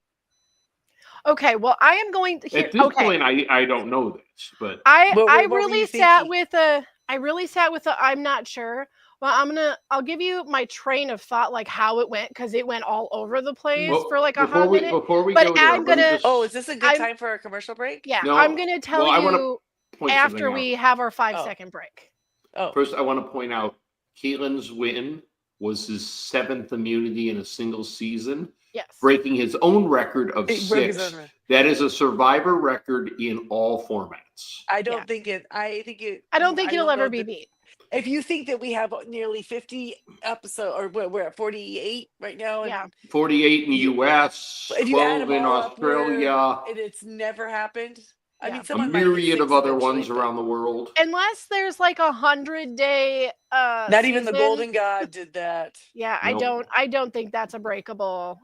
Okay, well, I am going to here. At this Okay, point, I don't know this, but I What were really you sat thinking? with a I'm not sure. Well, I'll give you my train of thought, like how it went, because it went all over the place well, for like a hot minute. before we But go there, I'm let me gonna just Oh, is this a good I'm time for a commercial break? yeah, no. I'm gonna tell Well, I want you to point something after out. we have our 5 Oh. second break. Oh, First, I want to point out Keelan's win was his 7th immunity in a single season, Yes. breaking his own record of He broke his 6. own record. That is a survivor record in all formats. I don't Yeah. think it. I think it. I don't think it'll know ever be that- beat. If you think that we have nearly 50 episodes, or we're at 48 right now, and Yeah. 48 in the US, if you add 12 them in all up, Australia, and it's never happened. I Yeah. mean, a someone might hit myriad 6 of other eventually, ones but around the world. Unless there's like 100-day Not even the season. Golden God did that. Yeah, Nope. I don't think that's a breakable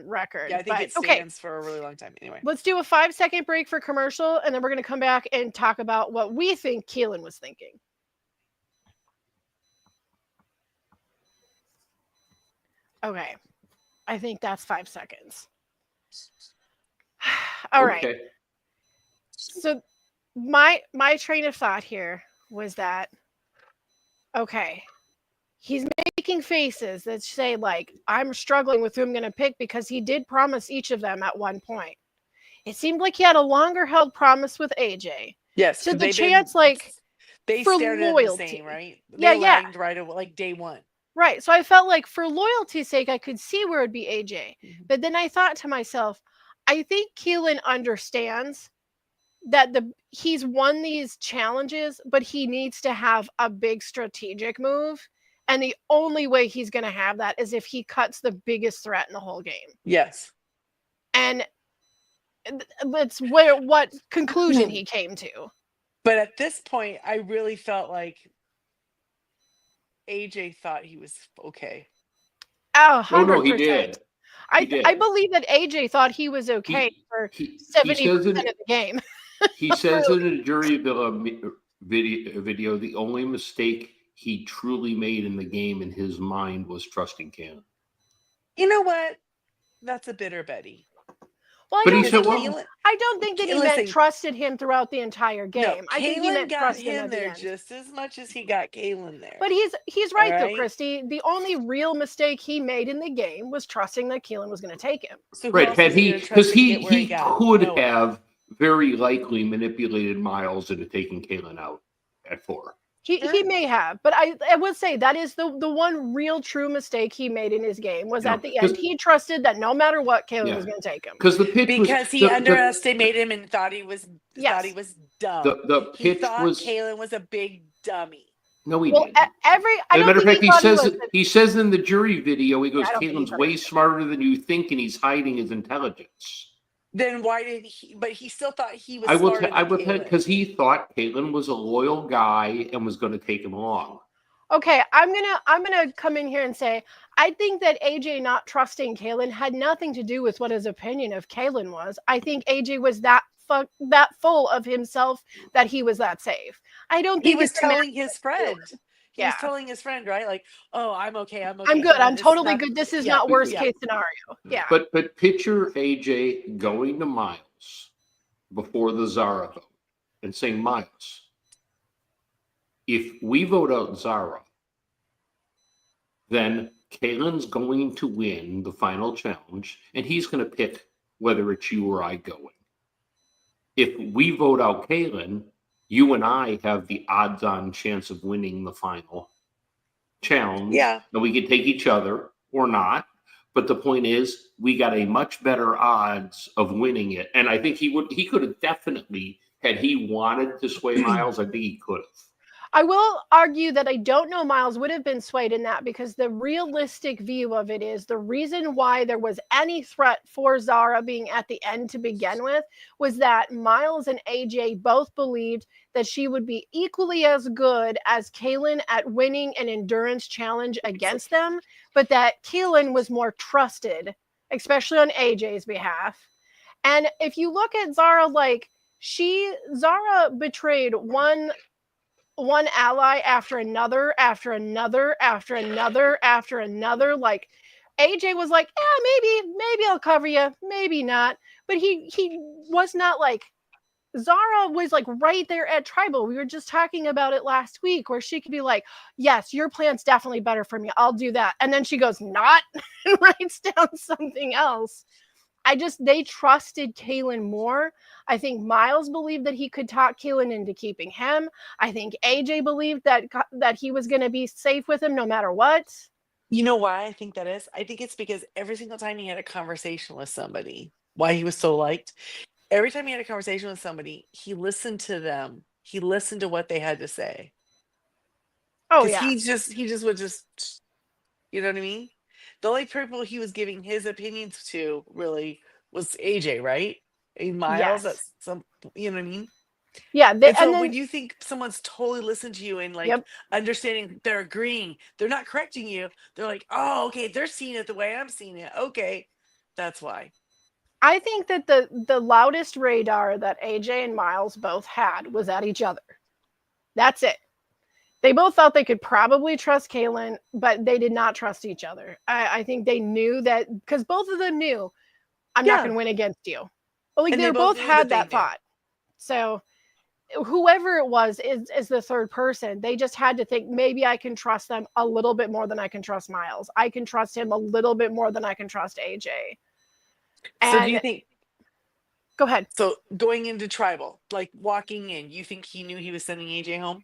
record. Yeah, I think but it stands for a really long time. Anyway, let's do a 5 second break for commercial, and then we're gonna come back and talk about what we think Keelan was thinking. Okay. I think that's 5 seconds. All right. Okay. So my train of thought here was that okay, he's making faces that say like I'm struggling with who I'm going to pick because he did promise each of them at one point. It seemed like he had a longer held promise with AJ. yes. So 'cause the they've chance been- like they for started at the loyalty. same, right? Yeah, They yeah. lagged right away, like day one. right. So I felt like for loyalty's sake I could see where it'd be AJ. Mhm. But then I thought to myself, I think Keelan understands that he's won these challenges, but he needs to have a big strategic move. And the only way he's going to have that is if he cuts the biggest threat in the whole game. Yes. And That's what conclusion Hmm. he came to. But at this point, I really felt like AJ thought he was okay. A Oh no, he 100%. did. He I did. believe that AJ thought he was okay He for he says 70% in of the game. he says in a jury video the only mistake he truly made in the game in his mind was trusting Cannon. You know what? That's a bitter Betty. Well, But he Because said, well, I don't think that he meant listen, trusted him throughout the entire no, game. I think he Kalen meant got trust him him at the there end. just as much as he got Kalen there. But he's All right though, right. Christy. The only real mistake he made in the game was trusting that Keelan was going to take him. So who right, else had was he he going to trust because to get where he he got? could No one. have very likely manipulated Miles into taking Kalen out at 4. He Sure. may have, but I would say that is the one real true mistake he made in his game was You know, at the end. He trusted that no matter what, Kalen was yeah, going to take him. because the pitch was Because he underestimated him and thought he was Yes. dumb. the He pitch thought was Kalen was a big dummy. no, he Well, didn't. I As a don't matter of think fact, he thought he was. he says in the jury video, he goes, I don't think he Caitlin's thought he way was. smarter than you think, and he's hiding his intelligence. Then why did he? But he still thought he was I will smarter I than will tell Kalen. because he thought Caitlin was a loyal guy and was going to take him along. Okay, I'm gonna come in here and say I think that AJ not trusting Kalen had nothing to do with what his opinion of Kalen was. I think AJ was that full of himself that he was that safe. I don't He think was it's a matter telling his of friend. Kalen. He was Yeah. telling his friend, right? Like, oh, I'm okay. I'm okay. I'm good. You know, I'm this is totally not. good. This is Yeah, not worst yeah. case scenario. Yeah. But picture AJ going to Miles before the Zara vote and saying, Miles, if we vote out Zara, then Kaylin's going to win the final challenge, and he's going to pick whether it's you or I going. If we vote out Kaylin, you and I have the odds-on chance of winning the final challenge. Yeah. And we can take each other or not. But the point is, we got a much better odds of winning it. And I think he could have definitely, had he wanted to sway Miles, I think he could have. I will argue that I don't know Miles would have been swayed in that because the realistic view of it is the reason why there was any threat for Zara being at the end to begin with was that Miles and AJ both believed that she would be equally as good as Kaylin at winning an endurance challenge against them, but that Kaylin was more trusted, especially on AJ's behalf. And if you look at Zara, like Zara betrayed one ally after another, after another, after another, after another. Like AJ was like, yeah, maybe I'll cover you, maybe not. But he was not like Zara was like right there at tribal. We were just talking about it last week where she could be like, yes, your plan's definitely better for me. I'll do that. And then she goes, not, and writes down something else. They trusted Kaylin more. I think Miles believed that he could talk Kaylin into keeping him. I think AJ believed that he was going to be safe with him no matter what. You know why I think that is? I think it's because every single time he had a conversation with somebody, why he was so liked, every time he had a conversation with somebody, he listened to them. He listened to what they had to say. Oh Because yeah. he just would just, you know what I mean? The only people he was giving his opinions to really was AJ, right? And Miles, Yes. that's some, you know what I mean? Yeah. And so when you think someone's totally listened to you and like Yep. understanding, they're agreeing, they're not correcting you. They're like, oh, okay, they're seeing it the way I'm seeing it. Okay, that's why. I think that the loudest radar that AJ and Miles both had was at each other. That's it. They both thought they could probably trust Kaylin, but they did not trust each other. I think they knew that because both of them knew I'm not Yeah. going to win against you. But like And they they both both knew had that they that knew. thought. So whoever it was is the third person. They just had to think maybe I can trust them a little bit more than I can trust Miles. I can trust him a little bit more than I can trust AJ. So do you think? Go ahead. So going into tribal, like walking in, you think he knew he was sending AJ home?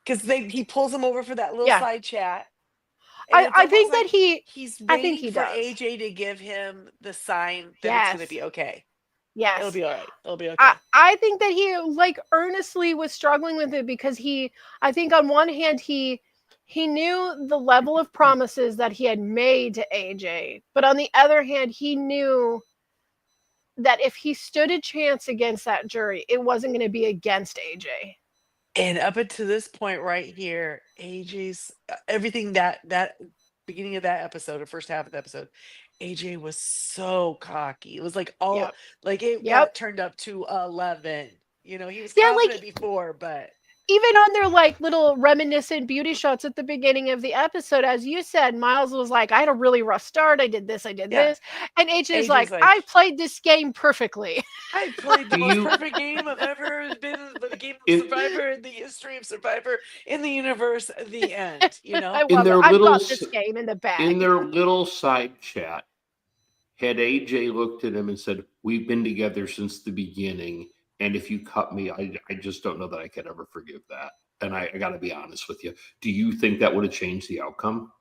Because he pulls him over for that little side chat. I think that he's I think waiting he for does. AJ to give him the sign that it's going to be okay. Yes. It'll be all right. It'll be okay. I think that he like earnestly was struggling with it because I think on one hand he knew the level of promises that he had made to AJ, but on the other hand he knew that if he stood a chance against that jury, it wasn't going to be against AJ. And up until this point right here, AJ's everything that beginning of that episode, or first half of the episode, AJ was so cocky. It was like all Yep. like it Yep. got turned up to 11. You know, he was Yeah, confident like before, but even on their like little reminiscent beauty shots at the beginning of the episode, as you said, Miles was like, I had a really rough start. I did this, I did yeah, this. And AJ's AJ's like, I like, played this game perfectly. I played the Do most you perfect game I've ever been in the game of in Survivor in the history of Survivor in the universe. The end. You I know, in love it. their I've little got this game in the bag. side chat? Had AJ looked at him and said, "We've been together since the beginning, and if you cut me, I just don't know that I could ever forgive that." And I got to be honest with you. Do you think that would have changed the outcome?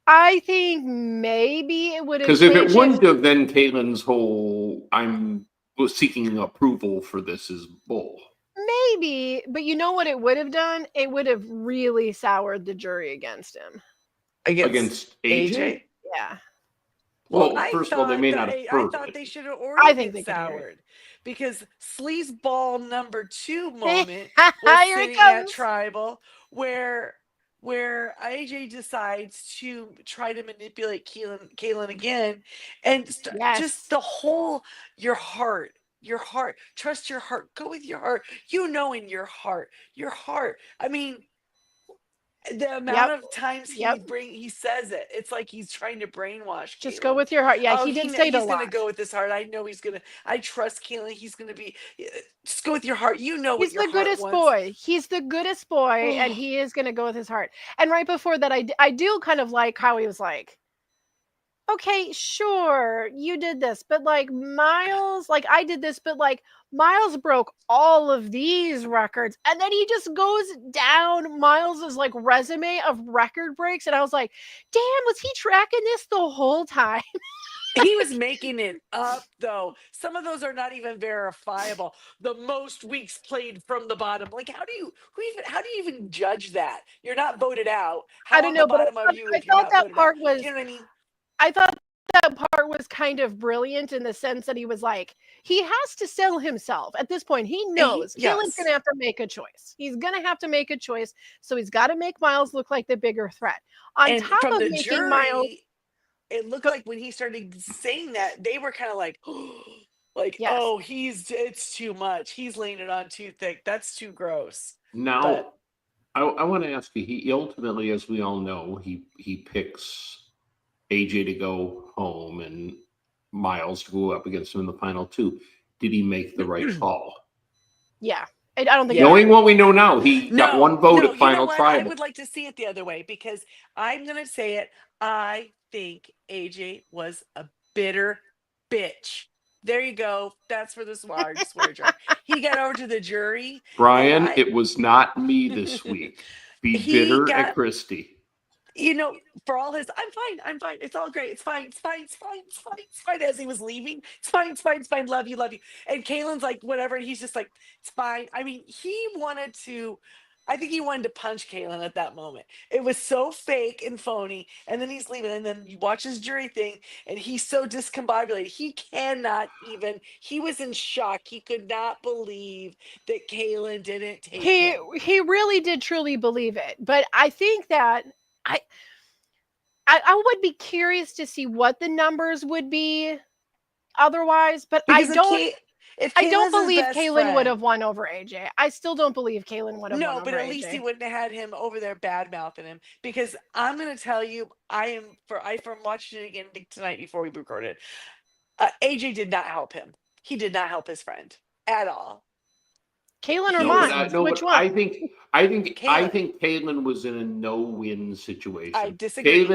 I think maybe it would have Because if it changed if wouldn't have, then Caitlin's whole "I'm seeking approval for this" is bull. maybe, but you know what it would have done? It would have really soured the jury against him. against Against AJ? AJ. Yeah, Well, Well, I first of all, they thought may that not have I heard thought it. they should have I already think been they could hear it. soured because sleazeball number 2 Here moment was it sitting at comes. tribal where AJ decides to try to manipulate Kaylin again, and Yes. just the whole your heart, trust your heart, go with your heart. You know, in your heart. I mean, the amount Yep. of times Yep. he says it, it's like he's trying to brainwash Just go Kaylin. with your heart. Yeah, Oh, he did say it a he's gonna lot. go with his heart. I know he's gonna. I trust Kaylin. He's gonna be. Just go with your heart. You know what He's your the heart goodest wants. boy. He's the goodest boy, and he is going to go with his heart. And right before that, I do kind of like how he was like, okay, sure, you did this, but like Miles, like I did this, but like Miles broke all of these records. And then he just goes down Miles's like resume of record breaks. And I was like, damn, was he tracking this the whole time? He was making it up, though. Some of those are not even verifiable. The most weeks played from the bottom. Like, how do you even judge that? You're not voted out. I How don't on the know, but bottom are you I if you're thought not that voted out? part was You know what I mean? I thought that part was kind of brilliant in the sense that he was like, he has to sell himself at this point. He knows Kalen's going Yes. to have to make a choice. He's going to have to make a choice. So he's got to make Miles look like the bigger threat. On And top from of the making Miles, jury, it looked go, like when he started saying that, they were kind of like, like, yes, oh, it's too much. He's laying it on too thick. That's too gross. Now, But I want to ask you. He ultimately, as we all know, he picks AJ to go home and Miles to go up against him in the final two. Did he make the right call? yeah. I don't think yeah. Knowing what we know now, he got one vote No, at you know final what? I tribal. would like to see it the other way because I'm gonna say it. I think AJ was a bitter bitch. There you go. That's for the swear jar. He got over to the jury, and Brian, it was not me this week. Be he bitter at got, Christie. you know, for all his, I'm fine, it's all great, it's fine, it's fine, it's fine, it's fine, it's fine. As he was leaving, it's fine, it's fine, it's fine, love you, love you. And Kaylin's like, whatever, and he's just like, it's fine. I mean, I think he wanted to punch Kaylin at that moment. It was so fake and phony. And then he's leaving, and then you watch his jury thing, and he's so discombobulated. He was in shock. He could not believe that Kaylin didn't take him. he really did truly believe it. But I think that I I would be curious to see what the numbers would be otherwise, but Because if I don't Kaylin's his believe best Kaylin would friend, have won over AJ. I still don't believe Kaylin would have won no, but over at least he AJ. wouldn't have had him over there bad mouthing him. Because I'm gonna tell you, from watching it again tonight before we recorded. AJ did not help him. He did not help his friend at all. Kaylin or He No, was Miles? no, Which but I one? think Kaylin. Caitlin was in a no-win I situation. disagree.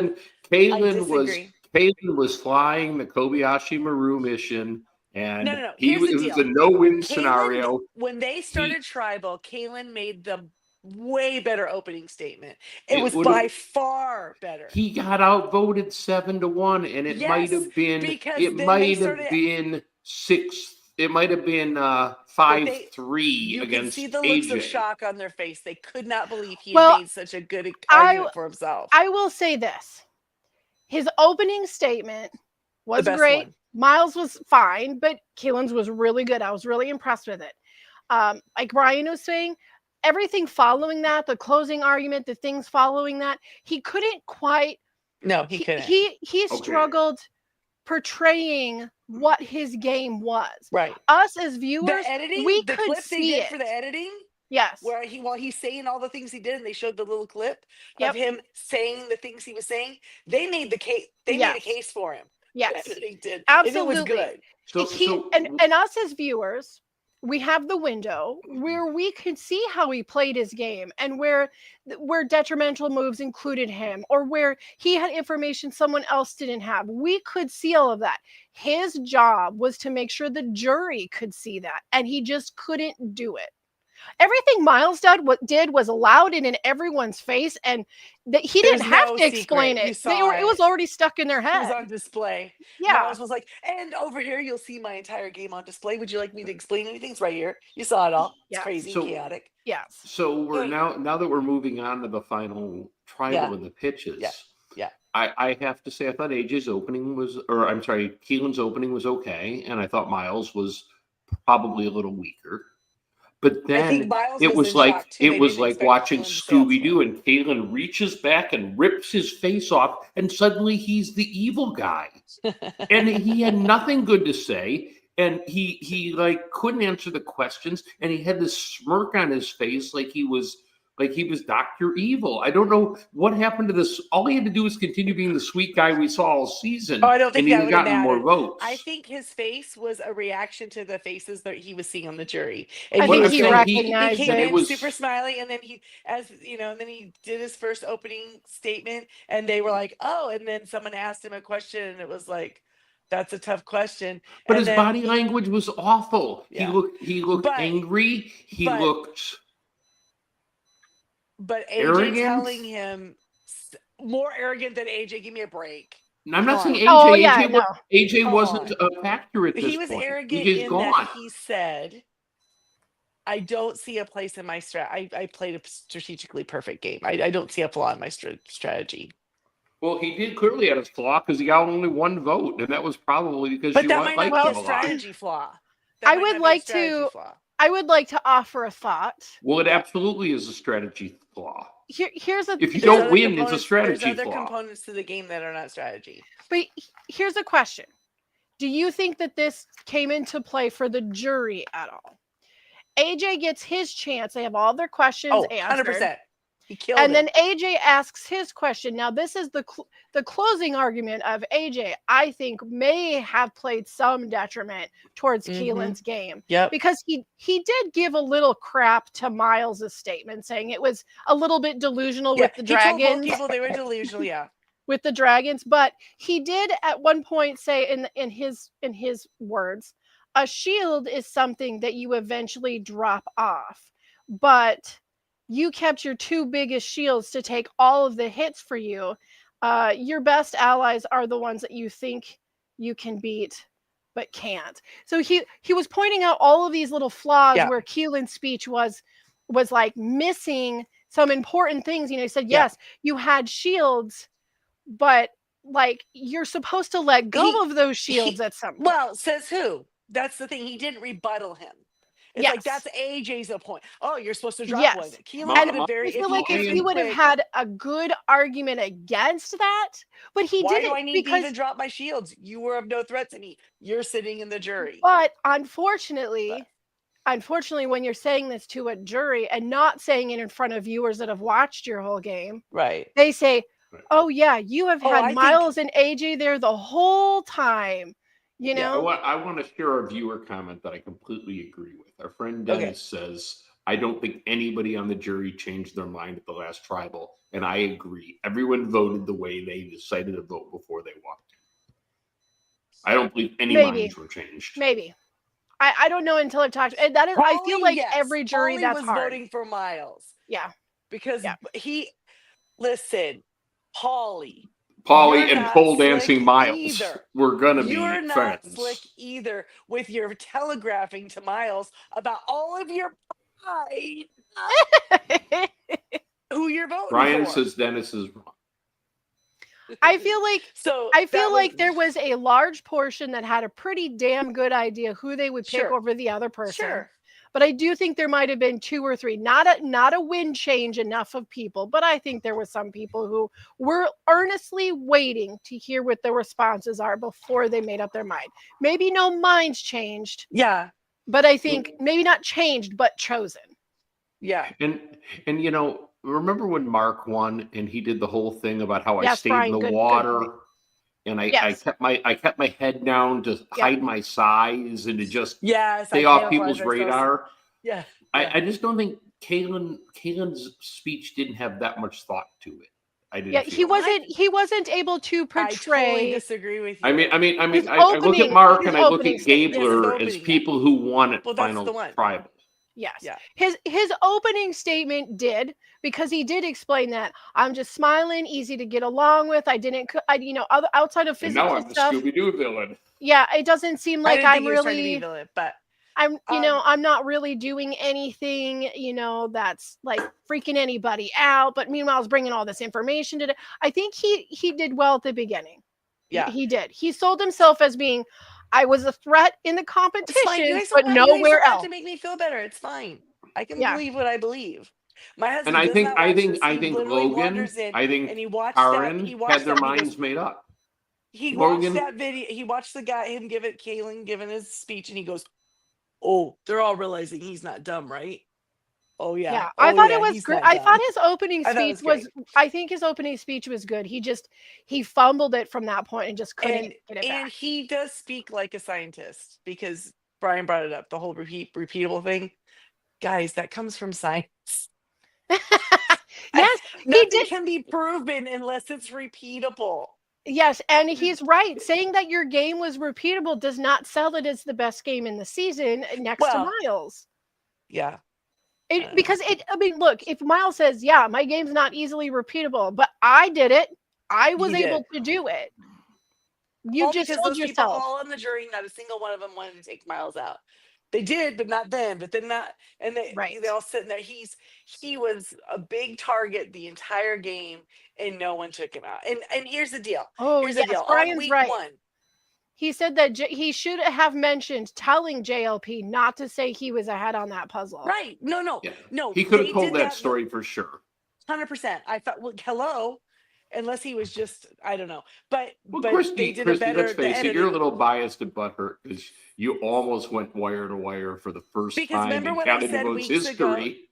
I disagree. Caitlin was flying the Kobayashi Maru mission, No, and no, no. Here's the it was deal. a no-win Kaylin, scenario. when they He started tribal, Kaylin made the way better opening statement. It it was would have by far better. he got outvoted 7-1, and Yes, because it then they might have started, been six. It might have been but 5-3 you could see against the looks of AJ. shock on their face. They could not believe he had Well, made such a good I argument for himself. I will say this. His opening statement The was best great. one. Miles was fine, but Keelan's was really good. I was really impressed with it. Like Brian was saying, everything following that, the closing argument, the things following that, he couldn't quite. No, he He couldn't. he he Okay. struggled portraying what his game was. Right. Us as The viewers, editing, we the could clip they see did it. for the editing, Yes. where while he's saying all the things he did, and they showed the little clip of Yep. him saying the things he was saying, they made the case. They made a Yes. case for him. The Yes. editing did, and it was Absolutely. good. And us as viewers, we have the window where we could see how he played his game and where detrimental moves included him or where he had information someone else didn't have. We could see all of that. His job was to make sure the jury could see that, and he just couldn't do it. Everything Miles did was allowed and in everyone's face, and that he There's didn't have no to explain secret. You it. saw It was it. already stuck in their It was head. on display. Yeah. Miles was like, and over here you'll see my entire game on display. Would you like me to explain anything? It's right here. You saw it all. It's Yes. crazy, So- chaotic. Yes. So we're Hey. now that we're moving on to the final tribal Yeah. and the pitches. Yeah. I have to say I thought AJ's opening was, or I'm sorry, Keelan's opening was okay, and I thought Miles was probably a little weaker. But I think then Miles it was was in like shock, too. They didn't expect watching Keelan to say all Scooby Doo, and Keelan reaches back and rips his face off, and suddenly he's the evil guy, and he had nothing good to say, and he like couldn't answer the questions, and he had this smirk on his face like he was Dr. Evil. I don't know what happened to this. All he had to do was continue being the sweet guy we saw all season. Oh, I don't think and he that would would have have gotten more mattered. votes. I think his face was a reaction to the faces that he was seeing on the jury. I And think Well, was I'm he saying he recognized came but it. in was super smiley, and then and then he did his first opening statement, and they were like, "Oh," and then someone asked him a question, and it was like, "That's a tough question." But And his then body language was awful. Yeah. He looked But- angry. He but- looked But AJ arrogant? telling him more arrogant than AJ. Give me a break. And I'm not Come saying on. Oh, AJ. yeah, AJ, no. AJ Come wasn't on. a factor at this He was point. arrogant He's in gone. that he said, "I don't see a place in my I played a strategically perfect game. I don't see a flaw in my strategy." Well, he did clearly had a flaw because he got only one vote, and that was probably because But she that might liked not him be a a lot. strategy flaw. I That might would not be a like strategy to- flaw. I would like to offer a thought. Well, it Yeah. absolutely is a strategy flaw. Here's a If you There's don't other win, it's a components- strategy There's other flaw. components to the game that are not strategy. But here's a question. Do you think that this came into play for the jury at all? AJ gets his chance. They have all their questions Oh, answered. 100%. He killed And it. then AJ asks his question. Now, this is the closing argument of AJ, I think, may have played some detriment towards Mhm. Keelan's game. Yep. Because he did give a little crap to Miles' statement, saying it was a little bit delusional with the he told both dragons. people they were delusional. Yeah. With the dragons, but he did at one point say in his words, a shield is something that you eventually drop off, but you kept your two biggest shields to take all of the hits for you. Your best allies are the ones that you think you can beat but can't. So he was pointing out all of these little flaws Yeah. where Keelan's speech was like missing some important things. He said, Yeah. yes, you had shields, but like you're supposed to let go of those shields at some point. Well, says who? That's the thing. He didn't rebuttal him. It's like Yes. that's AJ's point. Oh, you're supposed to drop Yes. one. Keelan Ma- could have very. I feel if like if if he would have quick, had a good argument against that, but he why didn't do I need to because even drop my shields? You were of no threat to me. You're sitting in the jury. but unfortunately, when you're saying this to a jury and not saying it in front of viewers that have watched your whole game, Right. they say, Right. "Oh yeah, you have Oh, had I think- Miles and AJ there the whole time." You Yeah, know? I want to share a viewer comment that I completely agree with. Our friend Okay. Dennis says, I don't think anybody on the jury changed their mind at the last tribal. And I agree. Everyone voted the way they decided to vote before they walked in. I don't believe any Maybe. minds were changed. Maybe. I don't know until I've talked. And that is, I feel Pauly, like yes. every jury Pauly that's was hard. voting for Miles Yeah. because Yeah. listen, Pauly. Polly You're and not pole slick dancing Miles either. were gonna be You're not friends. slick either with your telegraphing to Miles about all of your pride, who you're voting Brian for. says Dennis is wrong. I feel like So I that feel was like there was a large portion that had a pretty damn good idea who they would pick sure, over the other person. sure. But I do think there might have been 2 or 3, not a wind change enough of people, but I think there were some people who were earnestly waiting to hear what the responses are before they made up their mind. Maybe no minds changed, Yeah, but I think maybe not changed, but chosen. yeah. And remember when Mark won and he did the whole thing about how I Yes, stayed in Brian, the good water point. and Yes. I kept my head down to Yep. hide my size and to just Yes, I stay off camouflage people's myself. radar. Yeah, yeah. I just don't think Kalen's speech didn't have that much thought to it. I Yeah, didn't he feel. wasn't able to I totally portray disagree with I mean, you. his I look at Mark and I look opening at statement. Yes, his Gabler as opening. Yeah. people who won at Well, that's the final one. tribal. Yes. Yeah. His opening statement did, because he did explain that I'm just smiling, easy to get along with. I didn't outside of And now physical I'm the stuff. Scooby Doo villain. Yeah, it doesn't seem I like didn't think I'm he was trying to be really villain, but I'm not really doing anything, that's like freaking anybody out. But meanwhile, I was bringing all this information to. I think he did well at the beginning. yeah. He did. He sold himself as being, I was a threat in the It's fine. competition, but You guys don't nowhere have else. to make me feel better. It's fine. I can Yeah. believe what I believe. My And husband I does think not I watch think this. I He think literally Logan, wanders in I think and he watched that. Karen He watched had their that and he goes, minds made up. he watched Logan, that video. He watched the guy, Kalen giving his speech, and he goes, "Oh, they're all realizing he's not dumb, right? Oh yeah, Yeah, I oh thought yeah, it was he's great. not I thought dumb." his opening I thought it speech was great. I think his opening speech was good. He fumbled it from that point and just couldn't get it And back. he does speak like a scientist because Brian brought it up, the whole repeatable thing. Guys, that comes from science. Yes, he Nothing did. can be proven unless it's repeatable. Yes, and he's right. Saying that your game was repeatable does not sell it as the best game in the season next to Well, Miles. yeah. Because I mean, look, if Miles says, "Yeah, my game's not easily repeatable, but I did it. I was He able did. to do it." You All just because sold those people yourself. all on the jury, not a single one of them wanted to take Miles out. They did, but not then. But then not, and Right. they all sitting there. He was a big target the entire game, and no one took him out. And here's the deal. Oh, Here's the yes, deal. On Brian's week right. 1, He said that he should have mentioned telling JLP not to say he was ahead on that puzzle. right? No. he could have they told did that story for sure. 100%. I thought, well, hello, unless he was just, I don't know. But Well, they Christy, did a better. let's face it, you're a little biased and butthurt because you almost went wire to wire for the first Because time remember in what I County said Votes weeks ago? history.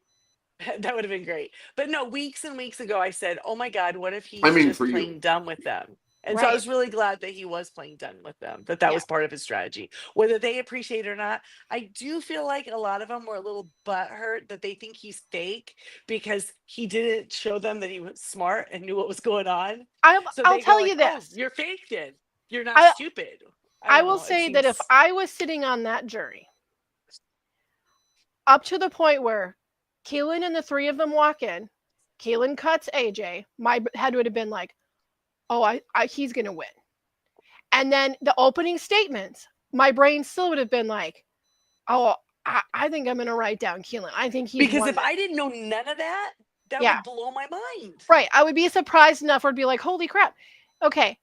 That would have been great. But no, weeks and weeks ago, I said, oh my God, what if he's I mean, just for you. playing dumb with them? And so I Right. was really glad that he was playing dumb with them, that Yeah. was part of his strategy. Whether they appreciate it or not, I do feel like a lot of them were a little butthurt that they think he's fake because he didn't show them that he was smart and knew what was going on. So I'll they go tell like, you this. "Oh, you're fake then. You're not stupid." I don't will know, it say that if seems- I was sitting on that jury, up to the point where Keelan and the 3 of them walk in, Keelan cuts AJ, my head would have been like, oh, he's going to win. And then the opening statements, my brain still would have been like, oh, I think I'm going to write down Keelan. I think he's because won if this. I didn't know none of that, that Yeah. would blow my mind. Right. I would be surprised enough where I'd be like, holy crap. Okay.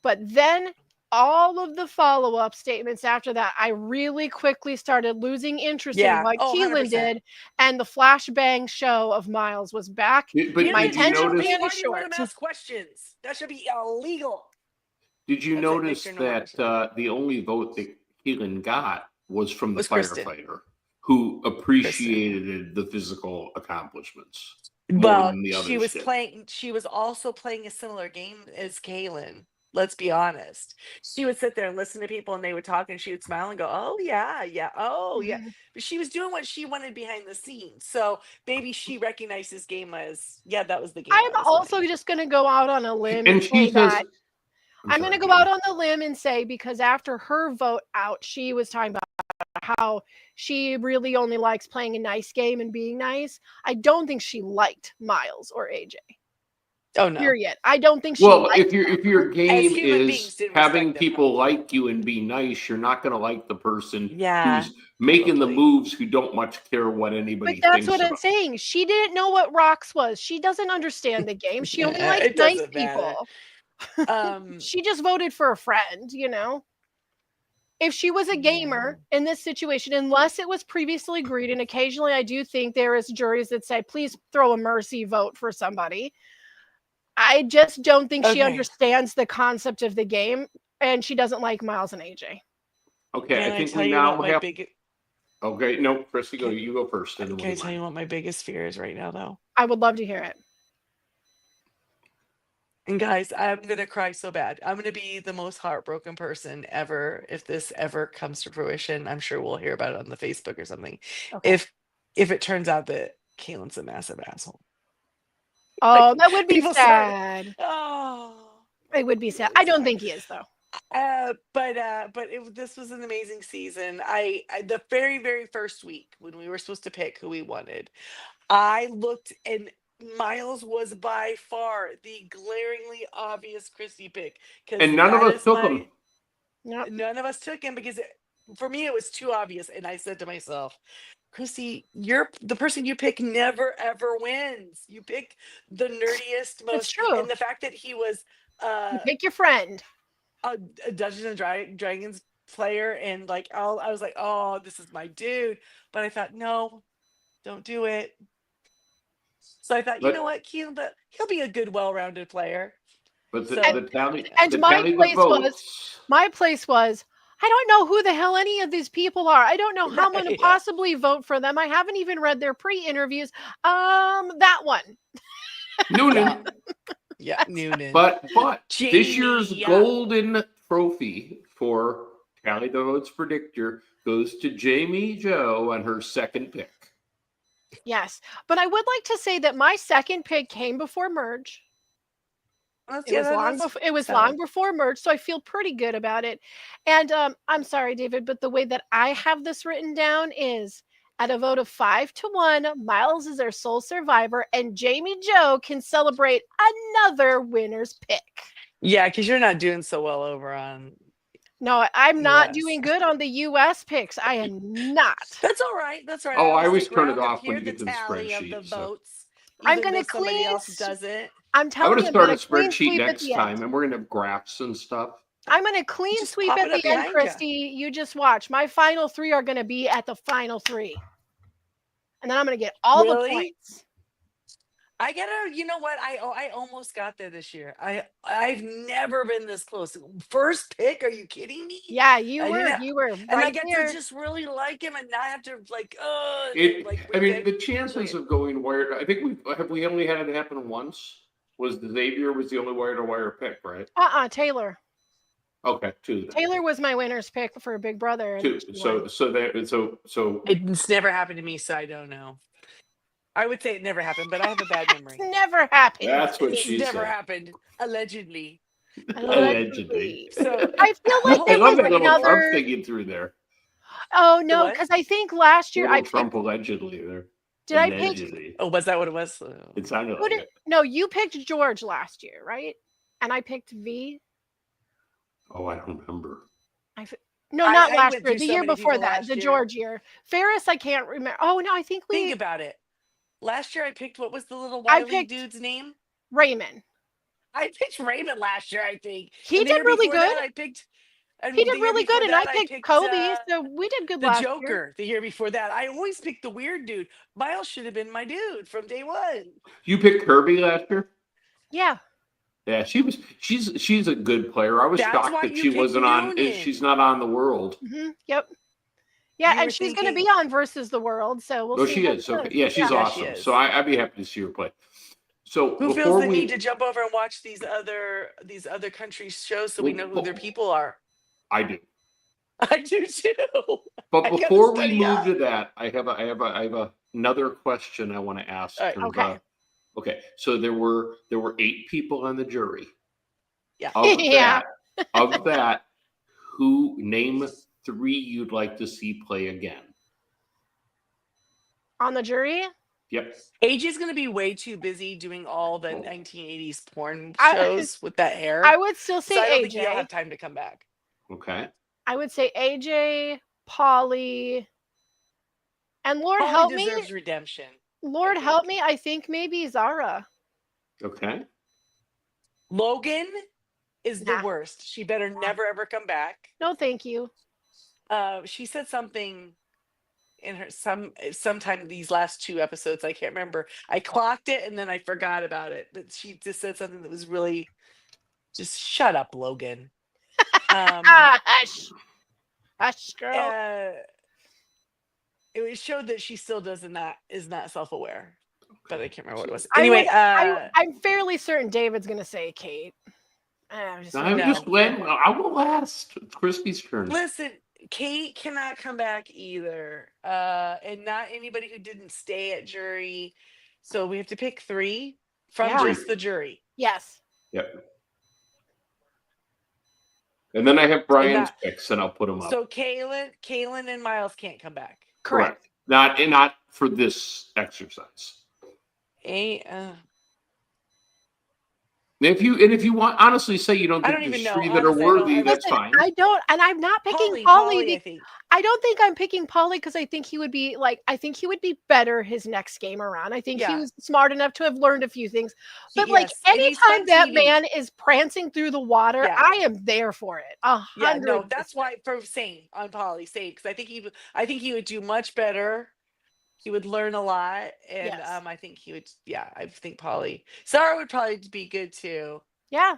But then all of the follow-up statements after that, I really quickly started losing interest in Yeah. what Oh, Keelan 100%. did. And the flashbang show of Miles was back. But My did you attention notice? span Why is do you let short. him ask questions? That should be illegal. Did you That's it, notice Victor, no more that the only vote that Keelan got was from the Was Kristen. firefighter who appreciated the physical accomplishments more Well, than the others she was did. playing. She was also playing a similar game as Kaylin. Let's be honest. She would sit there and listen to people, and they would talk, and she would smile and go, "Oh yeah, yeah, oh yeah." Mhm. But she was doing what she wanted behind the scenes, so maybe she recognized this game as, yeah, that was the game. I'm I was also winning. just going to go out on a limb And and she say says, that I'm going to go out on the limb and say, because after her vote out, she was talking about how she really only likes playing a nice game and being nice. I don't think she liked Miles or AJ. Oh no. Period. I don't think she Well, liked if your game human beings is didn't having respect them people probably. like you and be nice, you're not going to like the person Yeah, who's making the probably. moves who don't much care what But anybody that's thinks what I'm about. saying. She didn't know what rocks was. She doesn't understand the game. She only Yeah, likes it nice doesn't matter. people. Um, She just voted for a friend, you know? If she was a yeah. gamer in this situation, unless it was previously agreed, and occasionally I do think there is juries that say, please throw a mercy vote for somebody. I just don't think she Okay. understands the concept of the game, and she doesn't like Miles and AJ. Okay, I Can I think tell we you what now my have. big Okay, no, Christy, can, you go first, and then we'll can I do tell mine. you what my biggest fear is right now though? I would love to hear it. And guys, I'm gonna cry so bad. I'm gonna be the most heartbroken person ever if this ever comes to fruition. I'm sure we'll hear about it on the Facebook or something. Okay. If it turns out that Caitlin's a massive asshole. Oh, Like that would be people start sad. oh It would be sad. I it's don't fine. think he is, though. This was an amazing season. I the very very first week when we were supposed to pick who we wanted, I looked and Miles was by far the glaringly obvious Christy pick because And none of that us is took them. my Yep. none of us took him because for me it was too obvious and I said to myself, Christy, you're the person you pick never ever wins. You pick the nerdiest It's most true. and the fact that he was You uh pick your friend. a Dungeons and Dragons player, and like I was like, oh, this is my dude. But I thought, no, don't do it. So I thought, you know But what, he'll be a good, well-rounded player. but And, So and my the place was, votes. I don't know who the hell any of these people are. I don't know how I'm going to yeah, possibly vote for them. I haven't even read their pre-interviews. That one. yeah, Noonan. yeah, Noonan, But this year's Jamie. golden trophy for Tally the Votes Predictor goes to Jamie Joe on her second pick. Yes. But I would like to say that my second pick came before merge. It was long That's before it was long valid. before merge, so I feel pretty good about it. And I'm sorry, David, but the way that I have this written down is at a vote of 5-1, Miles is our sole survivor, and Jamie Joe can celebrate another winner's pick. Yeah, because you're not doing so well over on No, I'm not US. doing good on the US picks. I am not. That's all right. That's all right. Oh, I I always always stick turn it around to off when hear you the get to the tally of the spreadsheet. So votes, I'm even going though to somebody else doesn't. I'm I'm telling going you, to I'm start going a to clean spreadsheet sweep at next the end. time, and we're going to have graphs and stuff. I'm going to clean Just sweep pop at it the up end, behind you. Christy. You just watch. My final 3 are going to be at the final 3. And then I'm going to get all the Really? points. I gotta, you know what? I almost got there this year. I've never been this close. First pick? Are you kidding me? Yeah, I didn't, you were and I right get to there. just really like him and not have to like, I mean, revenge the chances it. of going wire. I think we only had it happen once. Was the Xavier was the only wire to wire pick, right? Taylor. Okay, two then. Taylor was my winner's pick for Big Brother, and Two. she won. So It's never happened to me, so I don't know. I would say it never happened, but I have a bad It's memory. never happened that's to what It's me. she never said. happened, allegedly. Allegedly. Allegedly. So I feel like I there love was that little Trump another. thing you threw there. Oh the no, what? because I think last year I Little picked. Trump allegedly there. Did I pick? Allegedly. Oh, was that what it was? It sounded Who like did? it. No, you picked George last year, right? And I picked V. Oh, I don't remember. No, not I last went year. through The so year many before people that, last the year. George year. Ferris, I can't remember. Oh no, I think Think we. about it. Last year I picked what was the little I wily picked dude's name? Raymond. I picked Raymond last year, I think. He And the did year really before good. that I picked He and did the year really good, before and I that I picked picked Kobe, so we did good the last year. Joker. The year before that. I always picked the weird dude. Miles should have been my dude from day one. You picked Kirby last year? Yeah. Yeah, she's a good player. I was That's shocked why that you she picked wasn't on. She's Noonan. not on the world. Yep. Yeah, You and were she's going to be thinking, on versus the world, so we'll No, see she how is. it Okay, goes. yeah, she's Yeah. yeah, she awesome. So is. I'd be happy to see her play. So Who feels before the need to we, jump over and watch these other countries' shows so we know who well, their people are? I do. I do too. But I gotta before we study move to up. that, I have another question I want to ask. All right. Okay. Okay, so there were 8 people on the jury. Yeah. Yeah. Of that, who name 3 you'd like to see play again? On the jury? Yep. AJ's gonna be way too busy doing all the 1980s porn I shows with that hair. I would still So I don't say think he'll AJ. have time to come back. Okay. I would say AJ, Polly, and Lord Polly help me. deserves redemption. Lord think. help me. I think maybe Zara. Okay. Logan, is the Nah. worst. She better never ever come back. No, thank you. She said something in her sometime these last 2 episodes. I can't remember. I clocked it and then I forgot about it. But she just said something that was really just shut up, Logan. Hush. Hush, girl. It showed that she still is not self-aware. But I can't remember what it was. I Anyway, would, I'm fairly certain David's going to say Kate. I'm just I'm really just No. waiting. I'll go last. It's Christy's turn. listen, Kate cannot come back either. And not anybody who didn't stay at jury. So we have to pick 3 from Yeah. just the jury. Yes. Yep. And then I have Brian's that- picks, and I'll put them up. So Kaylin and Miles can't come back. Correct. Not for this exercise. If you want, honestly, say you don't I think don't there's even know. 3 that are Honestly, I don't- worthy, that's Listen, fine. I don't, and I'm not picking Polly, Pauly. I think. I don't think I'm picking Pauly because I think he would be I think he would be better his next game around. I think he Yeah. was smart enough to have learned a few things. But Yes, and he's anytime fun that TV. man is prancing through the water, Yeah. I am there for it. 100%. Yeah, no, that's why for saying on Polly say because I think he would do much better. He would learn a lot, and Yes. I think he would. Yeah, I think Polly Sarah would probably be good too. Yeah.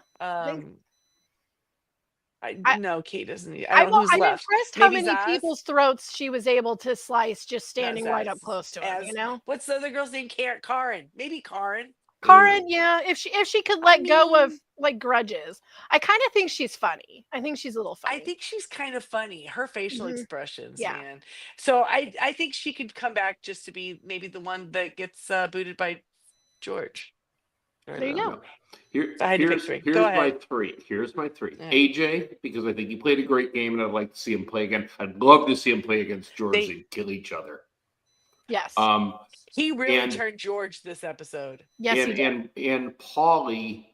No, Kate doesn't need. I don't know who's I'm left. impressed how Maybe many Zaz? people's throats she was able to slice just standing right up Zaz. close to him, you know? What's the other girl's name? Karen. Maybe Karen. Karen, yeah, if she could let go of mean- grudges. I kind of think she's funny. I think she's a little funny. I think she's kind of funny. Her facial expressions, Yeah. man. So I think she could come back just to be maybe the one that gets booted by George. There you go. I had to pick 3. Here's Go my ahead. 3. Here's my 3. Yeah. AJ, because I think he played a great game, and I'd like to see him play again. I'd love to see him play against George and kill each other. Yes. He really turned George this episode. Yes, he did. And Pauly,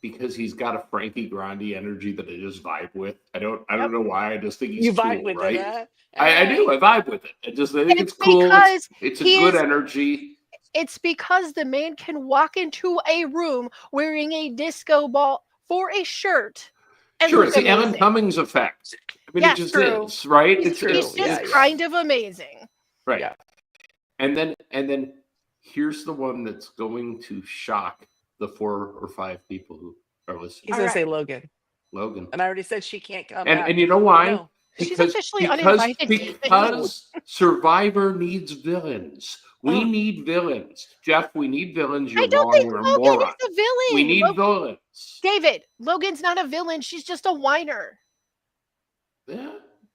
because he's got a Frankie Grande energy that I just vibe with. I don't know why. I just think he's cool, vibe with right? it. I do. I vibe with it. I think it's cool. because It's a good energy. It's because the man can walk into a room wearing a disco ball for a shirt. And Sure, it's look the Ellen amazing. Cummings effect. I mean, Yes, it just true. is, right? He's It's just kind of amazing. right. Yeah. And then here's the one that's going to shock the 4 or 5 people who are listening. He's going to say Logan. Logan. And I already said she can't come back. And you know why? No. She's officially uninvited. Because Survivor needs villains. We need villains. Jeff, we need villains. You're I don't wrong. think We're a Logan moron. is a villain. We need villains. David, Logan's not a villain. She's just a whiner. Yeah.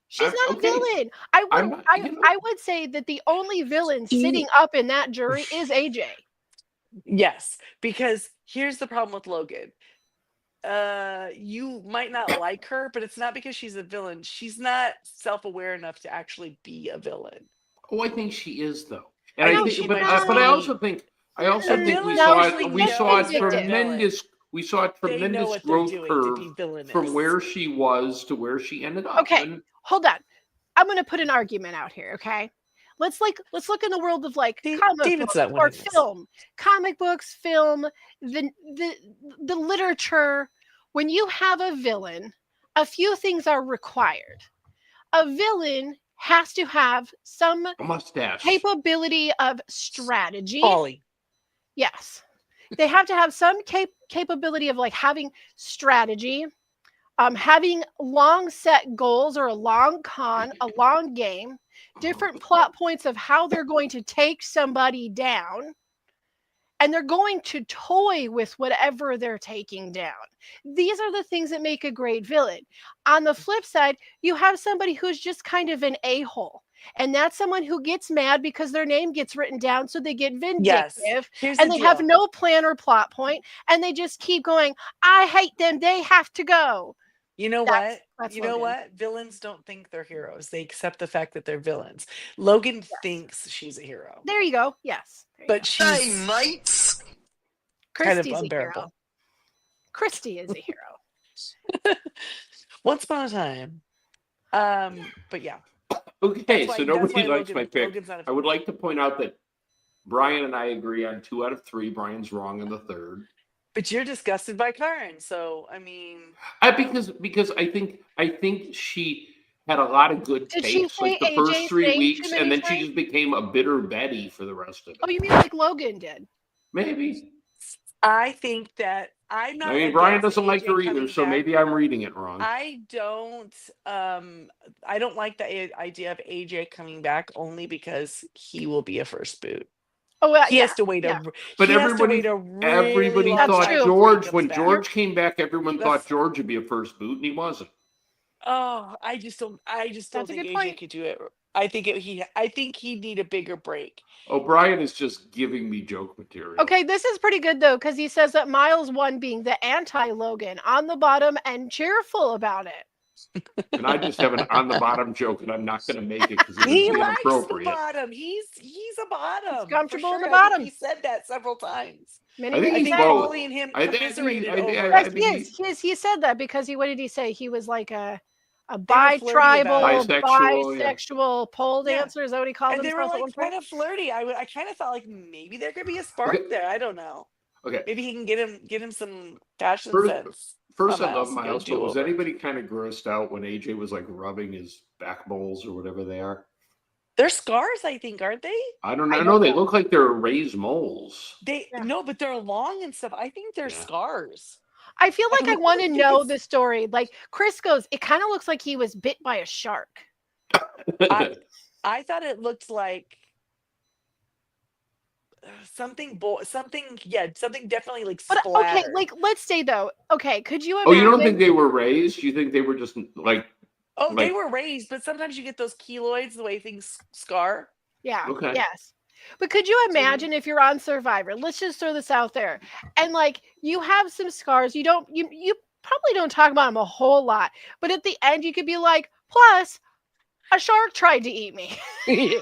She's not okay. a villain. I would say that the only villain sitting up in that jury is AJ. Yes, because here's the problem with Logan. You might not like her, but it's not because she's a villain. She's not self-aware enough to actually be a villain. Oh, I think she is though. And I I think think, she but might I be. also think villain we saw a usually tremendous what they're growth doing to curve be villainous. from where she was to where she ended up. Okay, And hold on. I'm going to put an argument out here, okay? Let's look in the world of comic David's books not or winning this. film. Comic books, film, the literature. When you have a villain, a few things are required. A villain has to have some a mustache. capability of strategy. Polly. Yes. They have to have some capability of having strategy, having long set goals or a long game, different plot points of how they're going to take somebody down, and they're going to toy with whatever they're taking down. These are the things that make a great villain. On the flip side, you have somebody who's just kind of an a-hole. And that's someone who gets mad because their name gets written down, so they get vindictive, and they have no plan or plot point, and they just keep going, I hate them, they have to go. You know what? You know what? Villains don't think they're heroes. They accept the fact that they're villains. Logan thinks she's a hero. There you go. Yes. But she's mates. kind of Christy's a unbearable. hero. Christy is a hero. Once upon a time. But yeah. Okay, That's so why nobody likes my pick. Logan's not a I would like to point out that Brian and I agree on 2 out of 3. Brian's wrong on the 3rd. But you're disgusted by Karen, so I mean, Because I think she had a lot of good Did she takes like say the first AJ 3 weeks, too and many then she times? just became a bitter Betty for the rest of Oh, it. you mean like Logan did? Maybe. I think that I'm I not mean, Brian against doesn't like AJ her either, coming so back. maybe I'm reading it wrong. I don't I don't like the idea of AJ coming back only because he will be a first boot. Oh, He yeah, has to wait yeah. But he has to wait a really everybody long That's thought time true. before he George, comes when back. You're George came back, everyone The thought f- George would be a first boot, and he wasn't. oh, I just don't That's a think good AJ point. could do it. I think he'd need a bigger break. O'Brien is just giving me joke material. Okay, this is pretty good though, because he says that Miles won being the anti-Logan on the bottom and cheerful about it. And I just have an on the bottom joke, and I'm not going to make it because it would He be likes the inappropriate. bottom. He's a He's bottom for comfortable in sure. the I think bottom. he said that several times. Many, I think many I he's think times. both. Ollie and him I think commiserated over Yes, I it. think he said that because what did he say? He was like a They were flirty about bi-tribal, it. bisexual. Yeah. bisexual pole Yeah. dancer. Is that what he called And they were himself at like one point? kind of flirty. I kind of thought like maybe there could be a spark Okay. there. I don't know. Okay. Maybe he can get him some fashion First, sense. first I love Miles, get a Miles, but was do-over. anybody kind of grossed out when AJ was like rubbing his back moles or whatever they are? They're scars, I think, aren't they? I don't know. I I don't know they know. look like they're raised moles. They Yeah. no, but they're long and stuff. I think they're Yeah. scars. I feel I like I really want to think know it's the story. Like Chris goes, it kind of looks like he was bit by a shark. I thought it looked like something something definitely like But okay, splattered. like let's say though, okay, could you Oh, you don't think imagine? they were raised? You think they were just like Oh, they like were raised, but sometimes you get those keloids the way things scar. Yeah, okay? yes. But could you So imagine if you're on Survivor? Let's just throw this out there. And like you have some scars, you probably don't talk about them a whole lot, but at the end you could be like, plus a shark tried to eat me. yeah.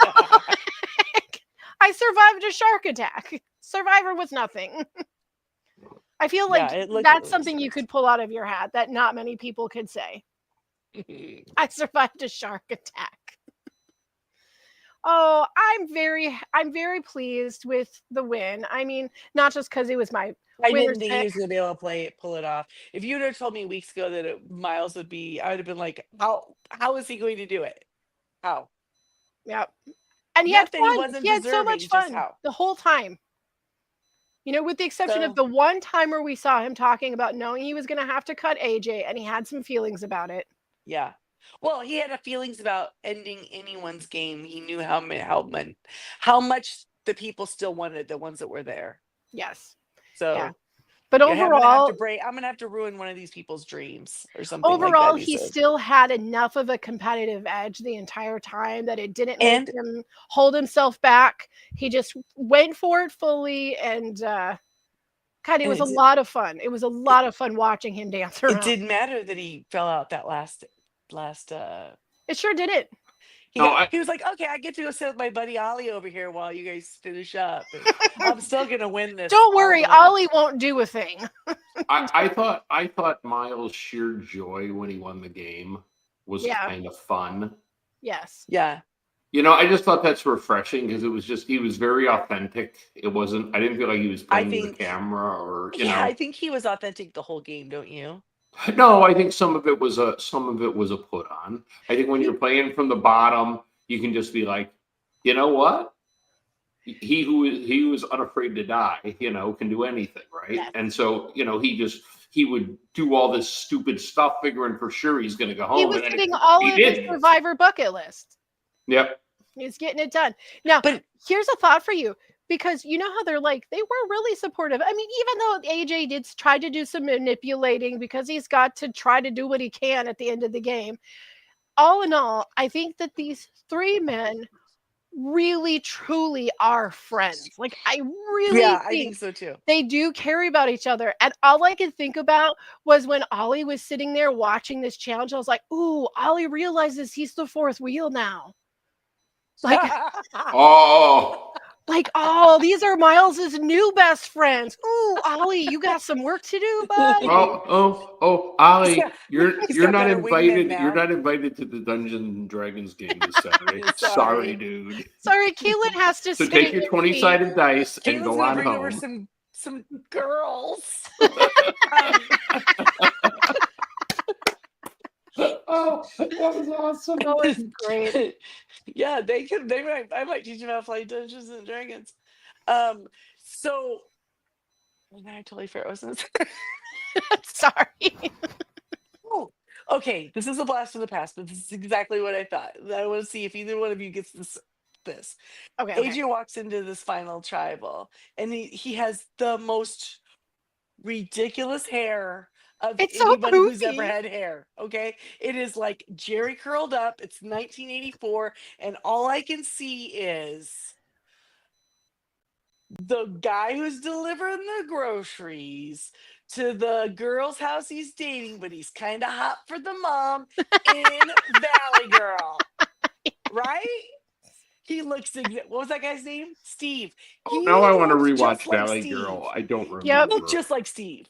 I survived a shark attack. Survivor was nothing. I feel like Yeah, it looked that's really something you could pull out of your hat that not many people could say. I survived a shark attack. Oh, I'm very pleased with the win. I mean, not just because it was my I winner's didn't think he pick. was gonna be able to pull it off. If you'd have told me weeks ago that Miles would be, I would have been like, how is he going to do it? How? Yep. And he Not had that he fun. wasn't He had so much deserving, just fun how. the whole time. You know, with the exception of So the one time where we saw him talking about knowing he was going to have to cut AJ, and he had some feelings about it. yeah. Well, he had a feelings about ending anyone's game. He knew how much the people still wanted the ones that were there. Yes. So Yeah. But yeah, overall, I'm gonna have to ruin one of these people's dreams or something like that. overall, he still had enough of a competitive edge the entire time that it didn't make And him hold himself back. He just went for it fully, and God, it was a lot of fun. It was a lot of fun watching him dance it around. didn't matter that he fell out that last It sure didn't. he was like, okay, I get to go sit with my buddy Ollie over here while you guys finish up. And I'm still gonna win this. Don't all worry, the way. Ollie won't do a thing. I thought Miles' sheer joy when he won the game was kind of fun. Yes. Yeah. You know, I just thought that's refreshing because he was very authentic. I didn't feel like he was playing to the camera or, you know. I think he was authentic the whole game, don't you? No, I think some of it was a put on. I think when you're playing from the bottom, you can just be like, you know what? He who is unafraid to die, you know, can do anything, right? Yes. And so, you know, he would do all this stupid stuff, figuring for sure he's going to go home. He was hitting all of his Survivor bucket list. Yep. He's getting it done. Now, but here's a thought for you. Because you know how they were really supportive. I mean, even though AJ did try to do some manipulating because he's got to try to do what he can at the end of the game. All in all, I think that these three men really, truly are friends. Like, I really I think so too. They do care about each other. And all I could think about was when Ollie was sitting there watching this challenge, I was like, ooh, Ollie realizes he's the fourth wheel now. Like, oh, these are Miles's new best friends. Ooh, Ollie, you got some work to do, bud. Oh, Ollie, you're not invited. You're not invited to the Dungeons and Dragons game this Saturday. Sorry, dude. Sorry, Keelan has to. So take your 20-sided dice and go on home. Over some some girls. Oh, that was awesome. That was great. Yeah, they might I might teach them how to play Dungeons and Dragons. So I totally forgot what I was gonna say. Sorry. Oh, okay. This is a blast from the past, but this is exactly what I thought. I want to see if either one of you gets this. Okay. AJ walks into this final tribal and he has the most ridiculous hair of It's so anybody who's ever poofy. had hair. Okay. It is like Jerry curled up. It's 1984, and all I can see is the guy who's delivering the groceries to the girl's house he's dating, but he's kind of hot for the mom in Valley Girl. Right? He looks what was that guy's name? Steve. He Now I want to looks just rewatch like Valley Steve. Girl. I don't remember. Yep. He looked just like Steve.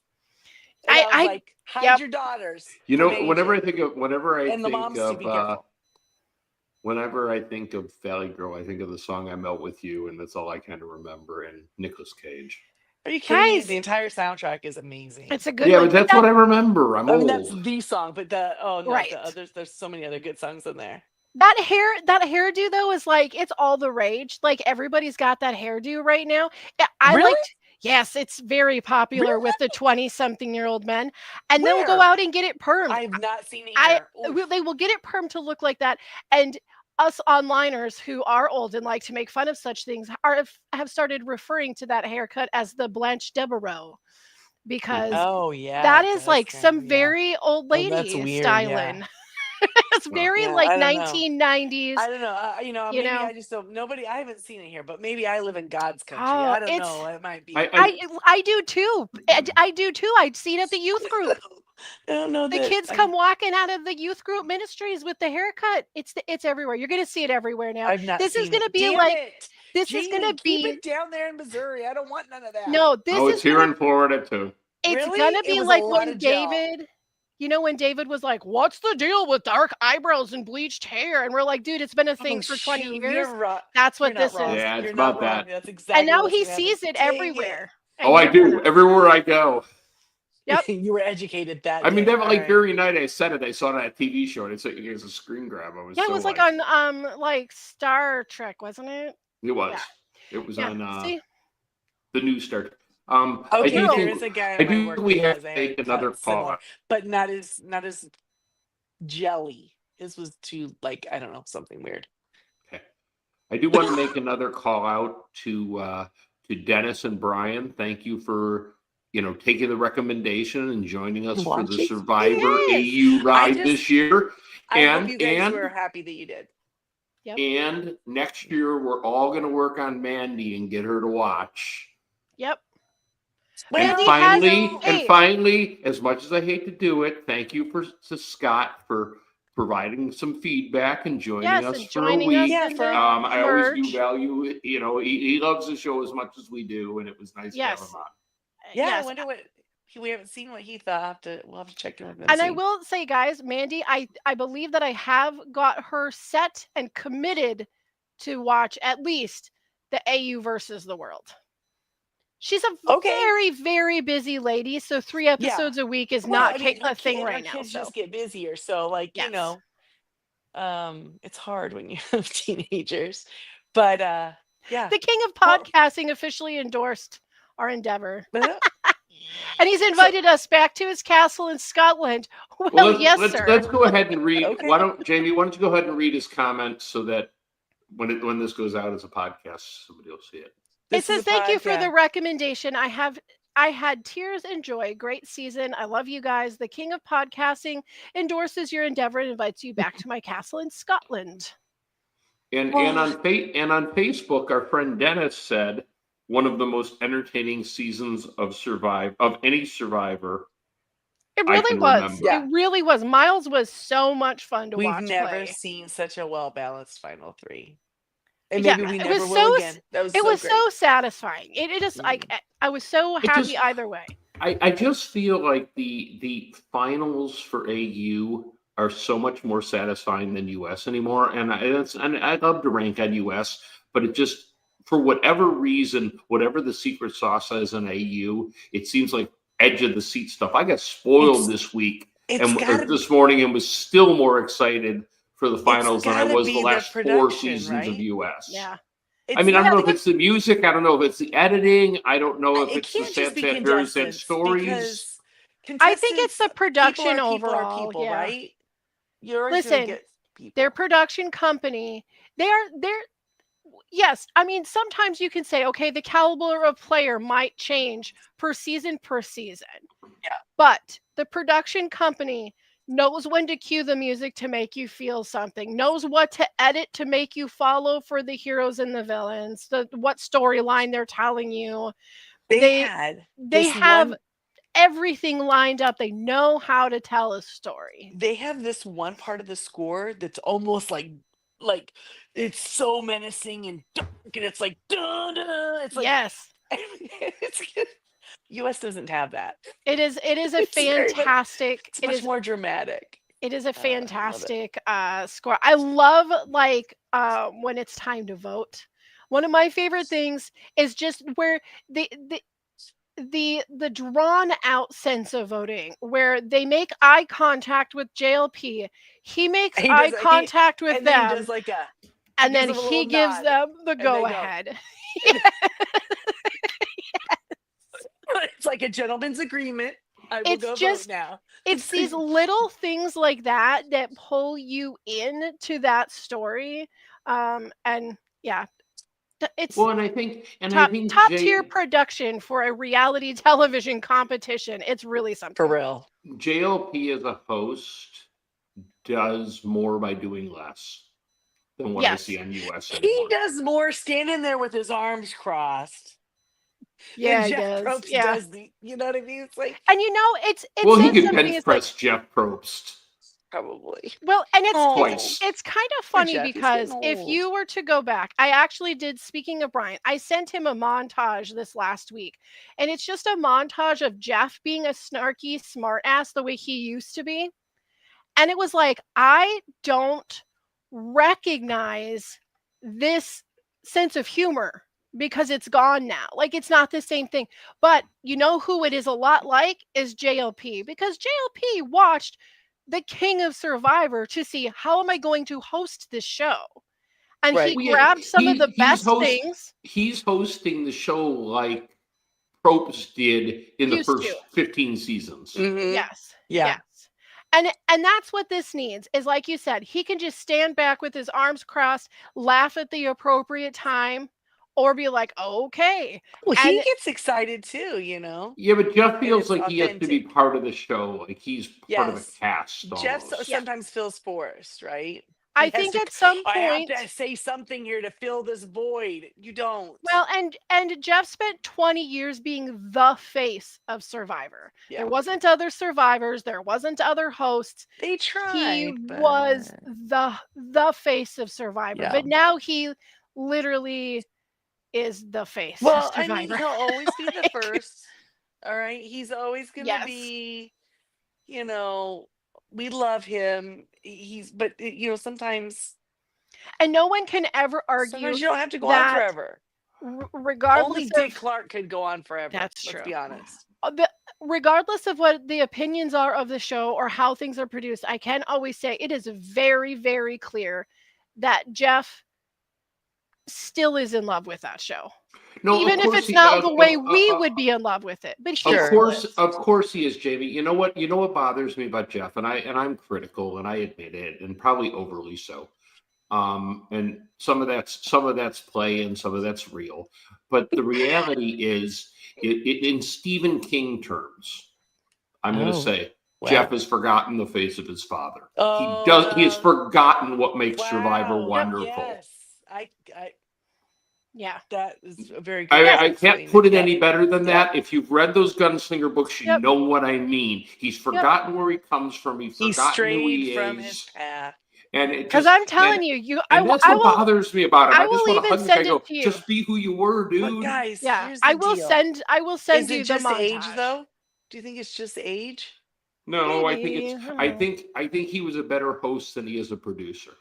And I was like, hide yep. your daughters. You know, from whenever I AJ. think of, whenever I And the think moms too, be of, careful. whenever I think of Valley Girl, I think of the song "I Melt with You," and that's all I kind of remember. And Nicolas Cage. Are you kidding me? Guys, The entire soundtrack is amazing. it's a good Yeah, one. but that's what I remember. I'm I mean, old. that's the song, but the Right. others. There's so many other good songs in there. That hairdo though is like it's all the rage. Like everybody's got that hairdo right now. I Really? liked. Yes, it's very popular with the 20-something-year-old men, and they'll go Where? out and get it permed. I've not seen it here. They will get it permed to look like that, and us onliners who are old and like to make fun of such things have started referring to that haircut as the Blanche Devereaux, because Oh yeah, that it is does like kinda, some yeah. very old Oh, that's lady weird, styling. yeah. It's very Yeah, like I don't know. 1990s. I don't know. Maybe know. I just don't. Nobody. I haven't seen it here, but maybe I live in God's country. Oh, I don't it's know. It might be. I do too. I do too. I'd seen at the youth group. I don't know The that. kids come walking out of the youth group ministries with the haircut. It's everywhere. You're gonna see it everywhere now. I've not This is seen gonna it. be Damn like it. this is Jamie, gonna keep be it down there in Missouri. I don't want none of that. no. This Oh, is it's here gonna in Florida too. it's Really? gonna It be was a like lot when of gel. David. You know when David was like, "What's the deal with dark eyebrows and bleached hair?" And we're like, "Dude, it's been a thing for 20 shoot, years." You're right. That's You're what not this wrong. is. Yeah, it's You're about not wrong. that. That's exactly And now what's he gonna happen. sees it Dang everywhere. Oh, I do. Everywhere I go. Yep. You were educated that I mean, day. that All like right. very night I said it. I saw it on a TV show, and it's like it was a screen grab. I was Yeah, it so was like on like Star Trek, wasn't it? It was. Yeah. It was Yeah. on See? the new Star. Okay, I do there think is a guy I at my do work we that have has to a make another haircut call. similar, but not as jelly. His was too like I don't know, something weird. Okay. I do want to make another call out to Dennis and Brian. Thank you for taking the recommendation and joining us for the Watching? Survivor Yes. AU ride just- this year. I hope you guys were happy that you did. Yep. And next year we're all going to work on Mandy and get her to watch. Yep. And Mandy finally, has- and hey. finally, as much as I hate to do it, thank you to Scott for providing some feedback and joining Yes, us and for a joining week. us in the I always do merge. value it. He loves the show as much as we do, and it was nice to have Yes. him on. Yeah, Yes. I wonder what we haven't seen what he thought. We'll have to check in with him. And I will say, guys, Mandy, I believe that I have got her set and committed to watch at least the AU versus the world. She's a very, very busy lady, so 3 episodes a week is not a thing right now. Kids So. just get busier, so Yes. it's hard when you have teenagers. But yeah, The king of podcasting officially endorsed our endeavor. And he's invited us back to his castle in Scotland. Well, yes, sir. Let's go ahead and read. Okay. Why don't you go ahead and read his comments so that when this goes out as a podcast, somebody will see it. It says, "Thank you for the recommendation. I had tears and joy. Great season. I love you guys. The king of podcasting endorses your endeavor and invites you back to my castle in Scotland." And on Facebook, our friend Dennis said one of the most entertaining seasons of any Survivor. It really was. Remember. It really was. Miles was so much fun to We've watch. never play. seen such a well-balanced final three. And Yeah, maybe we it never was will so again. That was It so was great. so satisfying. It just like I was so happy either way. I just feel like the finals for AU are so much more satisfying than US anymore. And I'd love to rank on US, but it just for whatever reason, whatever the secret sauce is in AU, it seems like edge of the seat stuff. I got spoiled It's this week it's and gotta this morning and was still more excited for the it's finals than I gotta was the be the last 4 production, seasons of right? US. Yeah. I It's mean, I don't Yeah, know the if it's the music. I don't know if it's the editing. I don't know if it it's the can't just sad, be sad, very sad contestants stories. because I think it's contestants, the production people are overall, people, yeah. right? You're always gonna Listen, get their people. production company, they're yes, I mean, sometimes you can say, okay, the caliber of player might change per season, Yeah. but the production company knows when to cue the music to make you feel something, knows what to edit to make you follow for the heroes and the villains, what storyline they're telling you. They They had they this have one everything lined up. They know how to tell a story. they have this one part of the score that's almost like it's so menacing and dark and it's like dun, dun, it's like Yes. it's US doesn't have that. It is a It's very much fantastic it's it much is more dramatic. it is a I love it. fantastic score. I love like when it's time to vote. One of my favorite things is just where the the the drawn out sense of voting where they make eye contact with JLP. He makes He eye does he contact with and then he them does like a he and gives then them a he little gives nod them the and they go go. ahead. And it's like a gentleman's agreement. I will It's go vote just now. it's It's these like little things like that that pull you into that story. And yeah, it's Well, and I think top tier J production for a reality television competition. It's really for something. real. JLP as a host does more by doing less than what I see Yes. on US He anymore. does more standing there with his arms crossed than Yeah, he Jeff does. Probst Yeah. does you know what I mean? It's like And it Well, he says could something. bench It's like, press Jeff Probst probably. well, and Oh, twice. it's kind of poor funny Jeff, he's getting because if old. you were to go back, I actually did, speaking of Brian, I sent him a montage this last week. And it's just a montage of Jeff being a snarky smartass the way he used to be. And it was like, I don't recognize this sense of humor because it's gone now. Like it's not the same thing. But you know who it is a lot like is JLP, because JLP watched the King of Survivor to see how am I going to host this show? And he Right. Well, yeah, grabbed some of the best things. he's hosting the show like Probst did in the Used to. first 15 seasons. Mm-hmm. Yes. Yeah. Yes. And that's what this needs is, like you said, he can just stand back with his arms crossed, laugh at the appropriate time, or be like, okay. Well, he And gets excited too, you know, Yeah, but Jeff and feels it's like he has to be authentic. part of the show, like he's part of a Yes. cast yeah, almost. Sometimes feels forced, right? I He has think to at some I have point, to say something here to fill this void. You don't. well, and Jeff spent 20 years being the face of Survivor. Yeah. There wasn't other survivors, there wasn't other hosts. They He tried, was but the face of Survivor. yeah. But now he literally is the face of Well, I mean, Survivor. he'll always be the Like, first. All right. He's always gonna yes. be, you know, we love him. He's but And no one can ever argue sometimes you don't have to go on that forever. regardless Only Dick of Clark could go on forever. that's Let's true. be honest. Regardless of what the opinions are of the show or how things are produced, I can always say it is very, very clear that Jeff still is in love with that show. No, of Even if course it's he not the way we would be in love with it, but he still is. of course he is, Jamie. You know what bothers me about Jeff, and I'm critical, and I admit it, and probably overly so. And some of that's play, and some of that's real. But the reality is, in Stephen King terms, I'm going to Oh, say Jeff wow. has forgotten the face of his father. Oh, He has forgotten what makes Survivor wow. wonderful. Yes. I Yeah. that is a very good way Yes. to I can't explain put it. it any better than Yep. that. If you've read those Gunslinger books, you Yep. know what I mean. He's Yep. forgotten where he comes from. He's He forgotten who strayed he from his is. path. And it Because just I'm telling you, and that's what bothers me about him. I I just will want to even hug the guy send and it go, to you. just be who you were, But dude. guys, Yeah, here's the deal. I will Is send it you the just age montage. though? Do you think it's just age? No, Maybe. I think he was a better host than he is a producer.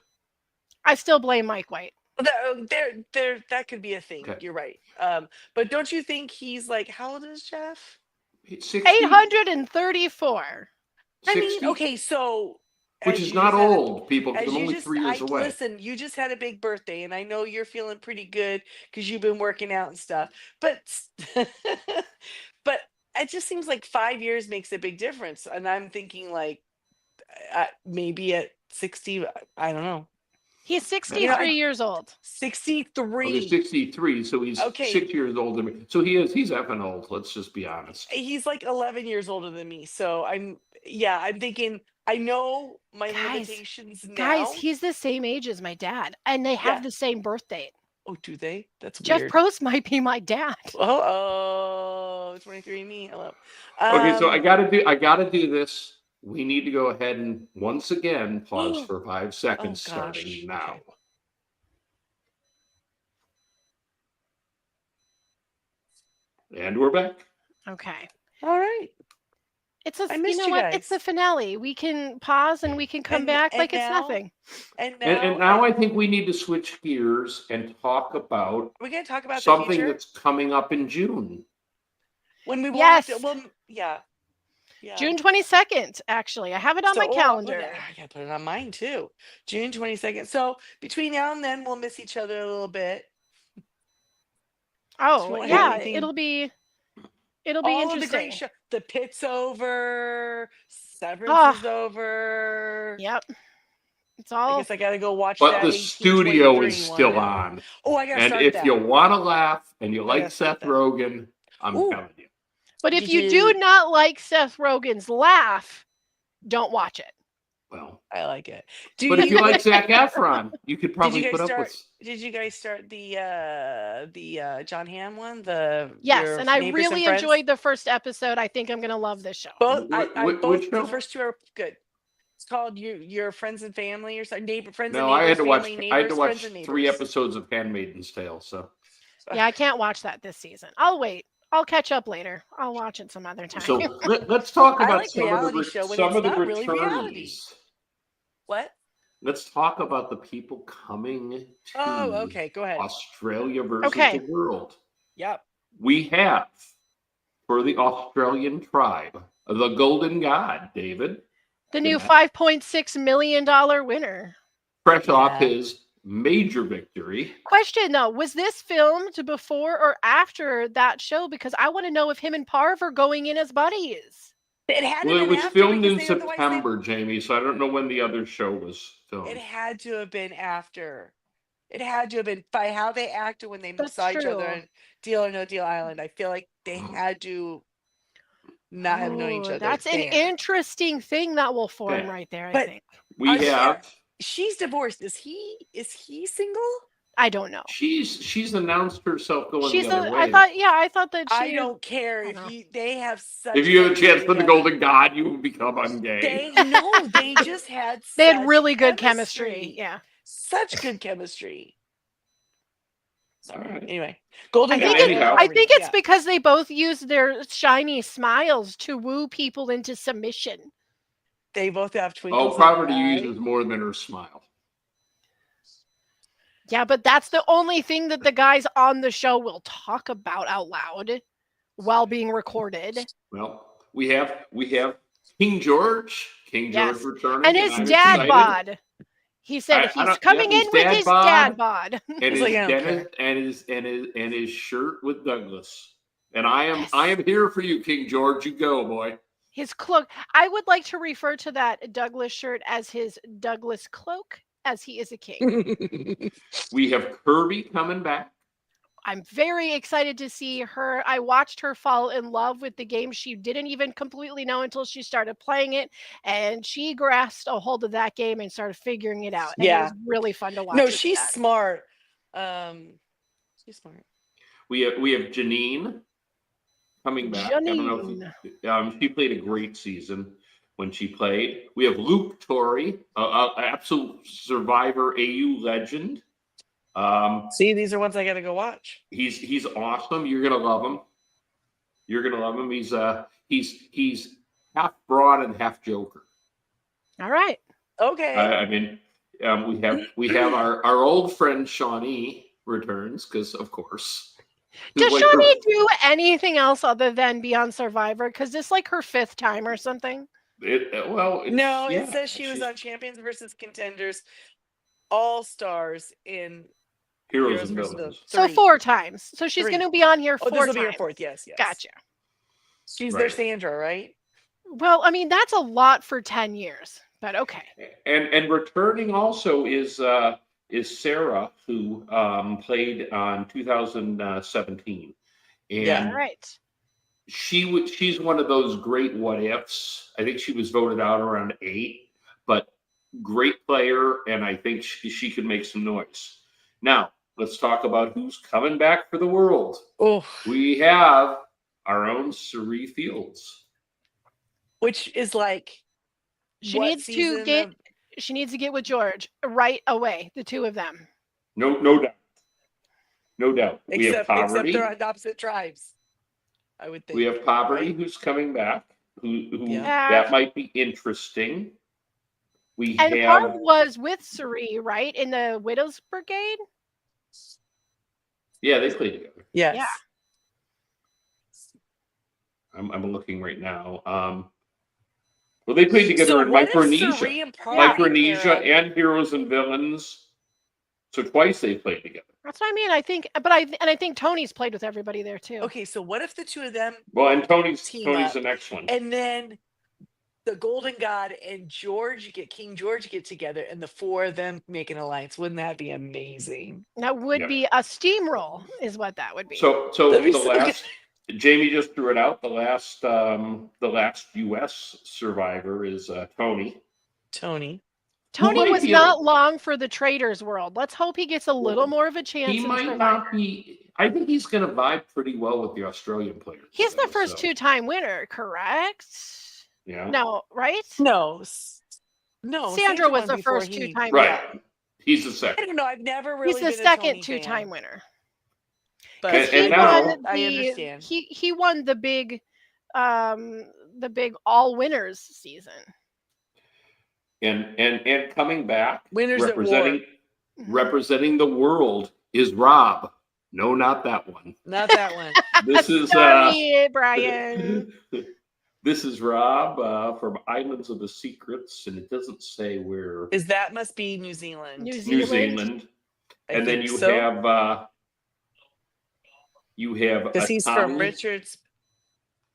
I still blame Mike White. That could be a thing. Okay. You're right. But don't you think he's like, how old is Jeff? 60? 834. I mean, 60? okay, so Which as is you not just had a old, people, because as I'm you only just 3 years I away. listen, you just had a big birthday, and I know you're feeling pretty good because you've been working out and stuff. But but it just seems like 5 years makes a big difference. And I'm thinking like maybe at 60, I don't know. He's You know, 63 years old. Okay, 63. 63, so he's Okay, 6 years older than me. So he's effing old. Let's just be honest. he's like 11 years older than me. So I'm thinking I know my Guys, limitations guys, now. he's the same age as my dad, and they Yeah. have the same birth date. Oh, do they? That's Jeff weird. Probst might be my dad. Oh, 23andMe. Hello. Okay, so I gotta do this. We need to go ahead and once again pause for 5 Oh seconds gosh. starting now. Okay. And we're back. Okay. All right. It's a, I you missed know you what? It's the guys. finale. We can pause and we can come And back and like it's now nothing. and And now now I think we need to switch gears and talk about we're gonna talk about the something future that's coming up in June. when we watch. Yes. Well, yeah. June 22nd, actually. I have it on my So calendar. I gotta put it on mine too. June 22nd. So between now and then, we'll miss each other a little bit. Oh, won't have yeah. anything- It'll be All of the interesting. great show. The Pit's over. Severance Ah. is over. Yep. It's I all guess I gotta go watch But that the studio 1823 is one still now. on. Oh, I gotta And start if that. you want to laugh and you I like gotta start Seth that. Rogen, I'm Ooh. telling you. But if Did you do not like Seth Rogen's laugh, don't watch it. Well, I like it. but if you like Zac Efron, you could Did probably you put guys up with. start? Did you guys start the John Hamm one? The Yes, Your and I Neighbors and really Friends? enjoyed the first episode. I think I'm going to love this show. Both. Both Which the show? first two are good. It's called Your Friends and Family or something. Friends and No, I had Neighbors, to watch. Family, I had Neighbors, to watch Friends and 3 Neighbors. episodes of Handmaid's Tale. So Yeah, I can't watch that this season. I'll wait. I'll catch up later. I'll watch it some other time. So let's talk I about like some of reality the show when some it's of the not really reality. returnees. What? Let's talk about the people coming to Oh, okay. Go ahead. Australia versus Okay. the world. Yep. We have for the Australian tribe the Golden God, David, The new Jeanette, $5.6 million winner. fresh off Yeah. his major victory. Question though, was this filmed before or after that show? Because I want to know if him and Parv are going in as buddies. It had Well, to it have was been after filmed because in they otherwise September, Jamie, so I don't know when the other show was It filmed. had to have been after. It had to have been by how they acted when they That's saw each other true. on Deal or No Deal Island. I feel like they had to not have known each Ooh, other. that's an there. interesting thing that will form Okay. right there, I But- think. We have. She's divorced. Is he single? I don't know. She's announced herself going She's the other way. I thought that she I don't care I if know. they have such. If you have a good chance for the together. Golden God, you will become ungay. They just had. They had such really good chemistry. Yeah. Such good chemistry. Sorry. All right. Anyway, Golden I God. think, anyhow. I think it's Yeah. because they both use their shiny smiles to woo people into submission. They both have twinkles. Oh, in poverty their eye. uses more than her smile. Yeah, but that's the only thing that the guys on the show will talk about out loud while being recorded. Well, we have King George. King Yes. George returning, And his I'm dad excited. bod. He said I he's don't- coming yeah, in his with dad his bod. dad bod. And It's his like, I don't Dennis and his shirt with Douglas. And I am here for you, King George. You go, boy. His cloak. I would like to refer to that Douglas shirt as his Douglas cloak, as he is a king. We have Kirby coming back. I'm very excited to see her. I watched her fall in love with the game she didn't even completely know until she started playing it, and she grasped a hold of that game and started figuring it out. And it was really fun to watch. No, her do she's that. smart. She's smart. We have Janine coming back. I don't know if she played a great season when she played. We have Luke Torrey, absolute Survivor AU legend. See, these are ones I got to go watch. He's awesome. You're gonna love him. You're gonna love him. He's half Brawn and half Joker. All right. Okay. I mean, We have our old friend Shawnee returns because of course this is Does like her. Shawnee do anything else other than be on Survivor? Because this like her 5th time or something. Well, it's No, it yeah. says she was on Champions versus Contenders, All Stars in Heroes Heroes and versus Villains. Villains. So 3. 4 times. So she's 3. going to be on here Oh, 4 this will be her times. 4th. Yes, yes. Gotcha. She's Right. their Sandra, right? Well, I mean, that's a lot for 10 years, but okay. And returning also is Sarah, who played on 2017, Yeah. and All right. she's one of those great what ifs. I think she was voted out around 8, but great player, and I think she could make some noise. Now let's talk about who's coming back for the world. Oh, We have our own Suri Fields. which is like She what needs to season get of she needs to get with George right away, the two of them. No doubt. No doubt. We have except Poverty. they're on opposite tribes. I would think. We have Poverty, right? who's coming back. Who Yeah. that might be interesting. We And have Barb was with Suri, right? In the Widows Brigade? yeah, they play together. Yes. Yeah. I'm looking right now. Well, they played together So in what if Micronesia. Suri and Poverty Micronesia pair up? and Heroes and Villains. So twice they played together. That's what I mean. I think, but I think Tony's played with everybody there too. Okay, so what if the two of them Well, and Tony's Team the up. next one. and then the Golden God and King George get together and the 4 of them make an alliance? Wouldn't that be amazing? That would Yeah. be a steamroll, is what that would be. So That'd be the so last Jamie just threw it out. The last U.S. survivor is Tony. Tony. Tony might was be not long for the Traders World. Let's hope he gets a little Well, more of a chance. He in might Survivor. not be. I think he's going to vibe pretty well with the Australian players. He's the though, first so, 2-time winner, correct? Yeah. No, right? No. Sandra was won the before first he- 2-time Right. winner. He's the I second. don't know. I've never really He's the been a second Tony 2-time fan, winner. but And He now- won I understand. He won the big all winners season. And coming back, Winners at war. representing the world is Rob. No, not that one. Not that one. This is Sorry, Brian. This is Rob from Islands of the Secrets, and it doesn't say where. That must be New Zealand. New New Zealand. I And then think you so. have Because he's from Tommy. Richards.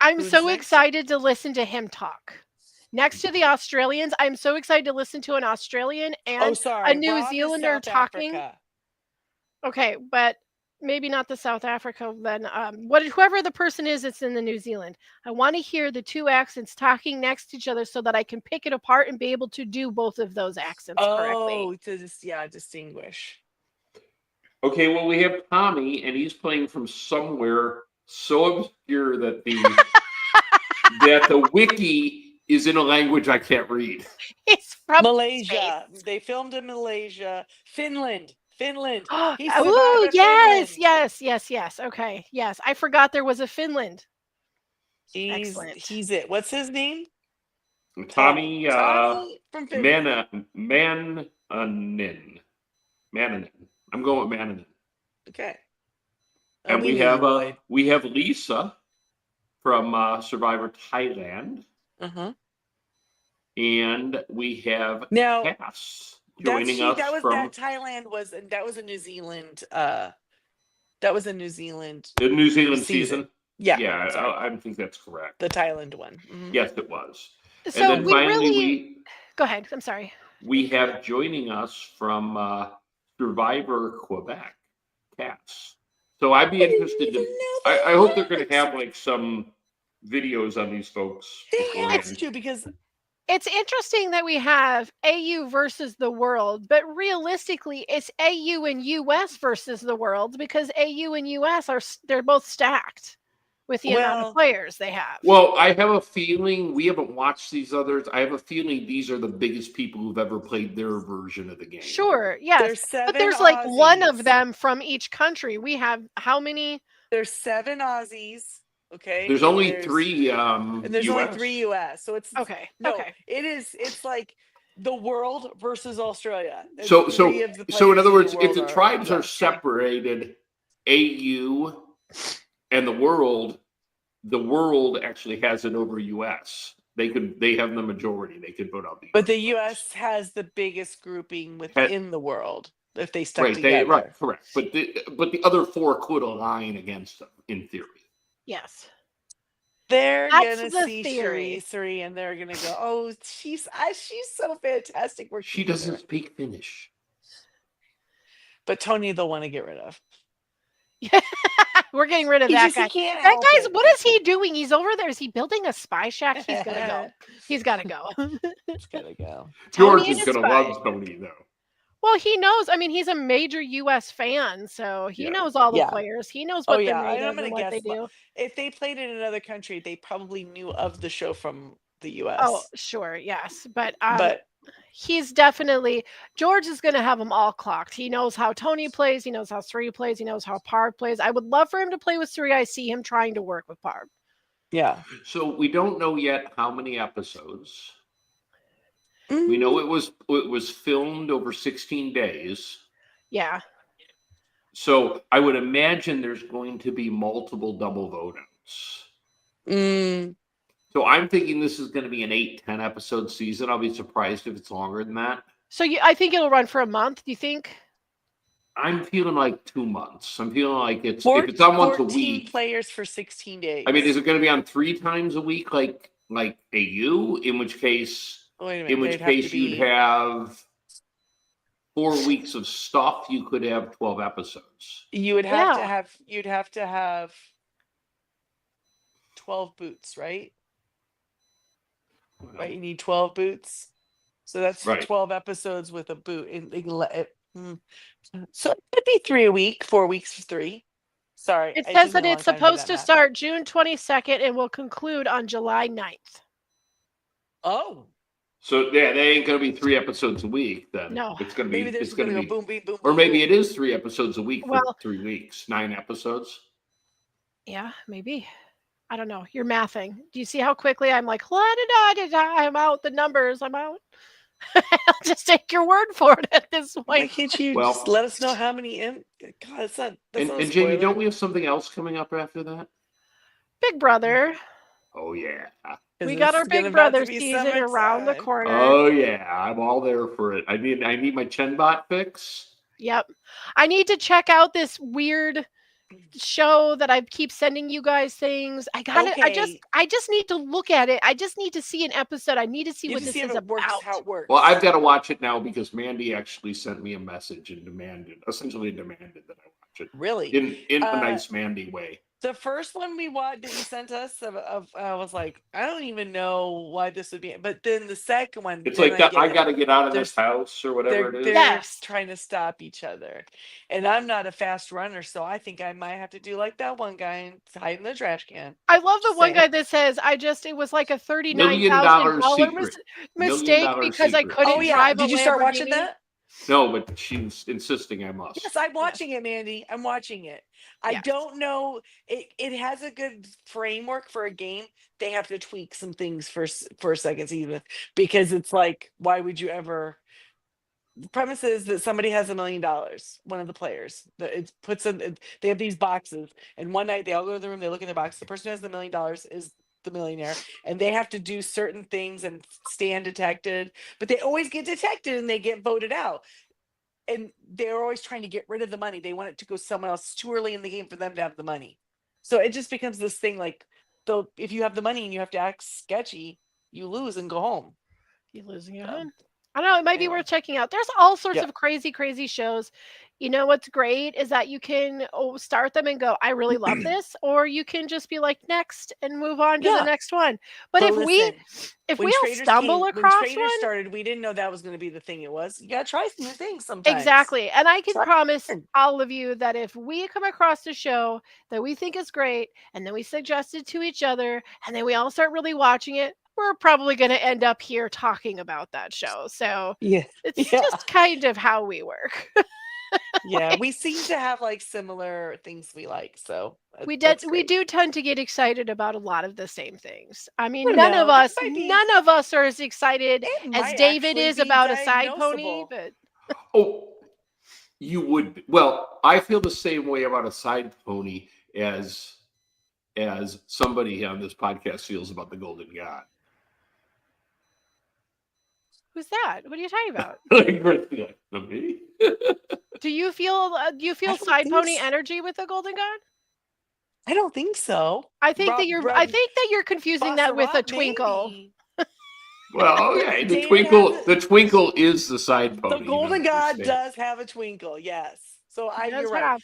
I'm Who's so next? excited to listen to him talk. Next to the Australians, I'm so excited to listen to an Australian and Oh, sorry. a New Brawn is Zealander South talking. Africa. Okay, but maybe not the South Africa then. Whoever the person is that's in the New Zealand. I want to hear the two accents talking next to each other so that I can pick it apart and be able to do both of those accents correctly. Oh, to distinguish. Okay, well, we have Tommy, and he's playing from somewhere so obscure that the wiki is in a language I can't read. It's from Malaysia. space. They filmed in Malaysia. Finland. He Oh, survived yes, Finland. yes. Okay, yes. I forgot there was a Finland. He's Excellent. it. What's his name? Tommy Tommy from Finland. Mananen. I'm going with Mananen. Okay. And we have Lisa from Survivor Thailand, Uh-huh. and we have Now Cass joining us that from Thailand that was a New Zealand that was a New Zealand the New Zealand season. season. Yeah. sorry. I think that's correct. The Thailand one. Mhm. Yes, it was. So and then we finally, really go ahead. I'm sorry. we have joining us from Survivor Quebec, Cass. So I'd be interested to. I hope they're going to have like some videos on these folks. They have beforehand. to, because It's interesting that we have AU versus the world, but realistically, it's AU and US versus the world because AU and US they're both stacked with the amount of players they have. Well, I have a feeling we haven't watched these others. I have a feeling these are the biggest people who've ever played their version of the game. Sure, yes. there's 7 But there's like one of Aussies. them from each country. We have how many? There's 7 Aussies. Okay. There's only 3 And there's only US. 3 US. So it's Okay. no, Okay. it's like the world versus Australia. And So three of the so in players other in the words, if world the are tribes are US. separated, AU and the world actually has it over US. They have the majority. They could vote out the But US the players. US has the biggest grouping Ha- within the world if they stuck Right, together. correct. But the other four could align against them in theory. Yes. They're That's gonna the see theory. Cherie and they're gonna go, oh, she's so fantastic working She with doesn't her. speak Finnish. But Tony they'll want to get rid of. We're getting rid of He that just guy. he can't That help guy's it. what is he doing? He's over there. Is he building a spy shack? He's gonna go. He's gotta go. It's gonna go. George Tony and is his gonna spy. love Tony though. Well, he knows. I mean, he's a major US fan, so he Yeah. knows all the Yeah. players. He knows Oh what they're yeah, made and I'm of gonna and what they guess do. if they played in another country, they probably knew of the show from the US. Oh, sure, yes. But But he's definitely George is gonna have them all clocked. He knows how Tony plays, he knows how Suri plays, he knows how Parv plays. I would love for him to play with Suri. I see him trying to work with Parv. yeah. So we don't know yet how many episodes. We Mm, know it was filmed over 16 days. Yeah. So I would imagine there's going to be multiple double vote outs. mm, So I'm thinking this is going to be an 8-10 episode season. I'll be surprised if it's longer than that. So I think it'll run for a month, do you think? I'm feeling like 2 months. I'm feeling like if it's on once a 14 week. players for 16 days. I mean, is it going to be on 3 times a week like AU? In which case, Wait a minute, you'd have 4 weeks of stuff. You could have 12 episodes. you would have to Yeah. have you'd have to have 12 boots, right? Right, you need 12 boots. So that's Right. 12 episodes with a boot. So it could be 3 a week, 4 weeks for 3. Sorry. It it says took me that a long it's time do supposed that to math. start June 22nd and will conclude on July 9th. Oh, So yeah, they ain't going to be 3 episodes a week. Then No. it's going to be maybe there's it's going to go be, boom, beep, boom, or boom, maybe boom. it is 3 episodes a week for Well- 3 weeks, 9 episodes. Yeah, maybe. I don't know. You're mathing. Do you see how quickly I'm like, I'm out the numbers. I'm out. I'll just take your word for it at this Why point. can't you Well- just let us know how many God, that's not a And Jamie, spoiler. don't we have something else coming up after that? Big Brother. Oh yeah. 'Cause We got our it's gonna Big about to Brother be season around the summertime. corner. Oh yeah, I'm all there for it. I need my Chenbot fix. Yep. I need to check out this weird show that I keep sending you guys things. I Okay. just need to look at it. I just need to see an episode. I need to see You what just this see if is it works, about. how it works. Well, I've got to watch it now because Mandy actually sent me a message and essentially demanded that I watch it really. in a nice Mandy way. The first one we watched that you sent us of I was like, I don't even know why this would be. But then the second one, It's then like that. get I it. got to get out of There's- this house or whatever They're it is. Yes. trying to stop each other, and I'm not a fast runner, so I think I might have to do like that one guy and hide in the trash can. I love the Just one saying. guy that says, it was like a $1 million $39,000 secret. mistake $1 because I secret. couldn't Oh yeah, drive a did you start watching Lamborghini." that? No, but she's insisting I must. Yes, I'm watching it, Mandy. I'm watching it. I Yes. don't know. It has a good framework for a game. They have to tweak some things for a second season because it's like, why would you ever? The premise is that somebody has $1 million. One of the players. It puts in. They have these boxes, and one night they all go to the room. They look in their box. The person who has the $1 million is the millionaire, and they have to do certain things and stay undetected. But they always get detected, and they get voted out. And they're always trying to get rid of the money. They want it to go someone else. It's too early in the game for them to have the money. So it just becomes this thing like, though, if you have the money and you have to act sketchy, you lose and go home. You're losing your So, home. I don't know. It might be anyway. worth checking out. There's all sorts Yeah. of crazy shows. You know what's great is that you can start them and go, I really love this, or you can just be like next and move on to Yeah. the next one. But if we when all Traders stumble when across Traders one, started, we didn't know that was going to be the thing it was. You got to try new things sometimes. exactly. And I can Try promise it. all of you that if we come across a show that we think is great and then we suggest it to each other and then we all start really watching it, we're probably going to end up here talking about that show. So Yeah. it's Yeah. just kind of how we work. Yeah. We seem to have like similar things we like. So That's We great. do tend to get excited about a lot of the same things. I I mean, don't know. That might be. none of us are as excited It as might David actually is be about a side pony, diagnosable. but Oh, you would be. Well, I feel the same way about a side pony as somebody on this podcast feels about the Golden God. who's that? What are you talking about? Me? Do you I feel don't side think. pony energy with the Golden God? I don't think so. I think that you're confusing that with a Bosserot, twinkle. maybe. Well, okay. The David has twinkle, the twinkle is the side the pony. You Golden don't God understand. does have a twinkle, yes. So He does you're right. have.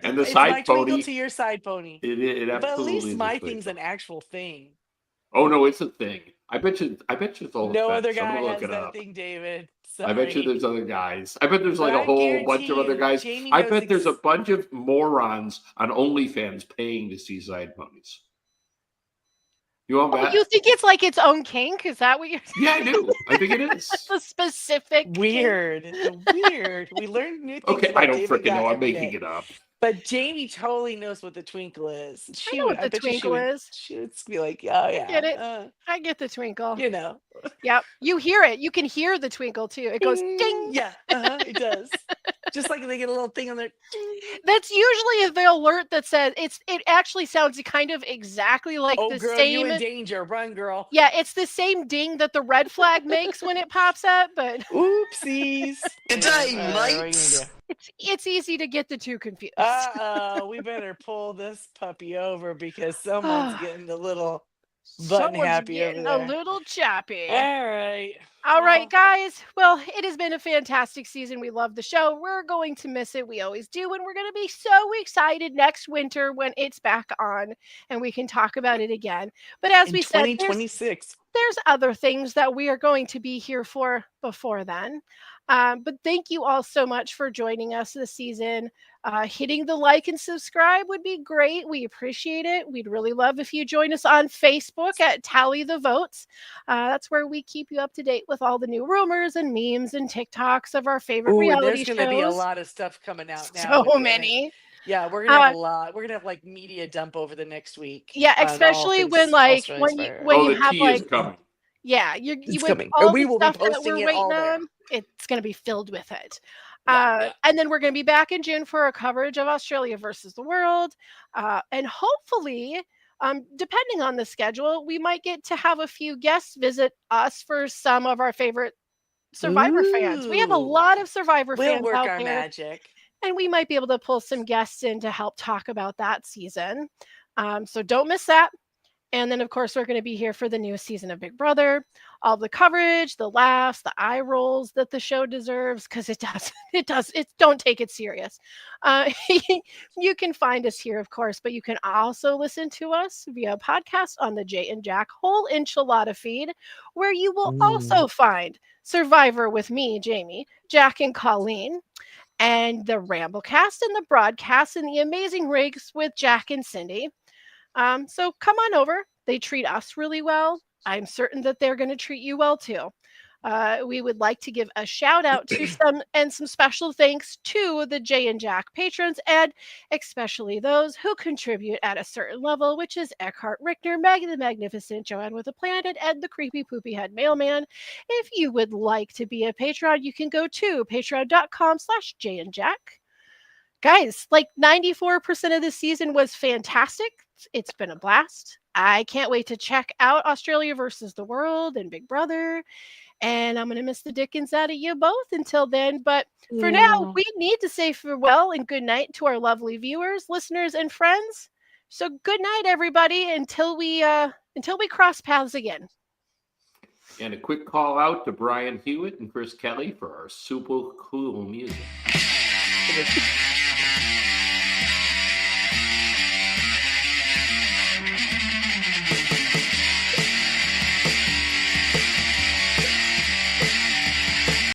And the It's my side twinkle to pony, your side pony. it But at absolutely least is a my thing's an twinkle. actual thing. Oh no, it's a thing. I bet you it's all a No other fetish. I'm guy gonna look has it that up. thing, David. I bet you Sorry. there's other guys. I bet there's But like a I whole bunch guarantee of other you, guys. Jamie I knows bet there's a bunch of morons on OnlyFans paying to see side ponies. You want Oh, you that? think it's like its own kink? Is that what you're Yeah, I do. I think it That's is. a specific kink. weird. It's weird. We learn new things Okay, I about don't David freaking God know. I'm every making day. it up. But Jamie totally knows what the twinkle is. I know what I the bet you twinkle is. she would be like, oh I yeah, get it. I get the twinkle. you know. Yep. You hear it. You can hear the twinkle too. It goes Ding. ding. Yeah, it does. Just like they get a little thing on their ding. That's usually the alert that says it actually sounds kind of exactly like Oh the girl, you same. in danger. Run, girl. Yeah, it's the same ding that the red flag makes when it pops up, but Oopsies. Good Yeah, day, what are you gonna mates. do? it's easy to get the two confused. We better pull this puppy over because someone's getting a little button Someone's happy over getting a there. little chappy. All right. All right, Well, guys. Well, it has been a fantastic season. We love the show. We're going to miss it. We always do. And we're going to be so excited next winter when it's back on and we can talk about it again. But as in we said, 2026. there's other things that we are going to be here for before then. But thank you all so much for joining us this season. Hitting the like and subscribe would be great. We appreciate it. We'd really love if you join us on Facebook at Tally the Votes. That's where we keep you up to date with all the new rumors and memes and TikToks of our favorite Ooh, and reality there's going to be a shows. lot of stuff coming out now. So with the many. Yeah, we're gonna have Uh, a lot. We're gonna have like media dump over the next week. yeah, On all especially things when Australian Inspired. when Oh, you the have tea is like coming. yeah, It's with coming. all We the will be stuff that posting we're it all waiting there. on, it's going to be filled with it. Yeah. And then we're going to be back in June for a coverage of Australia versus the world. And hopefully, depending on the schedule, we might get to have a few guests visit us for some of our favorite Survivor fans. We have a Ooh. lot of Survivor We'll fans work out our there. magic. And we might be able to pull some guests in to help talk about that season. So don't miss that. And then, of course, we're going to be here for the newest season of Big Brother, all the coverage, the laughs, the eye rolls that the show deserves, because it does. It does. Don't take it serious. You can find us here, of course, but you can also listen to us via podcast on the Jay and Jack Whole Enchilada feed, where you will also find Survivor with me, Jamie, Jack, and Colleen, and the Ramblecast and the broadcast and the amazing rigs with Jack and Cindy. So come on over. They treat us really well. I'm certain that they're going to treat you well too. We would like to give a shout out to some special thanks to the Jay and Jack patrons, and especially those who contribute at a certain level, which is Eckhart Richter, Maggie the Magnificent, Joanne with a Planet, Ed the Creepy Poopy Head Mailman. If you would like to be a patron, you can go to patreon.com/Jay and Jack. Guys, like 94% of the season was fantastic. It's been a blast. I can't wait to check out Australia versus the world and Big Brother. And I'm going to miss the dickens out of you both until then. But for now, we need to say farewell and good night to our lovely viewers, listeners, and friends. So good night, everybody, until we cross paths again. And a quick call out to Brian Hewitt and Chris Kelly for our super cool music.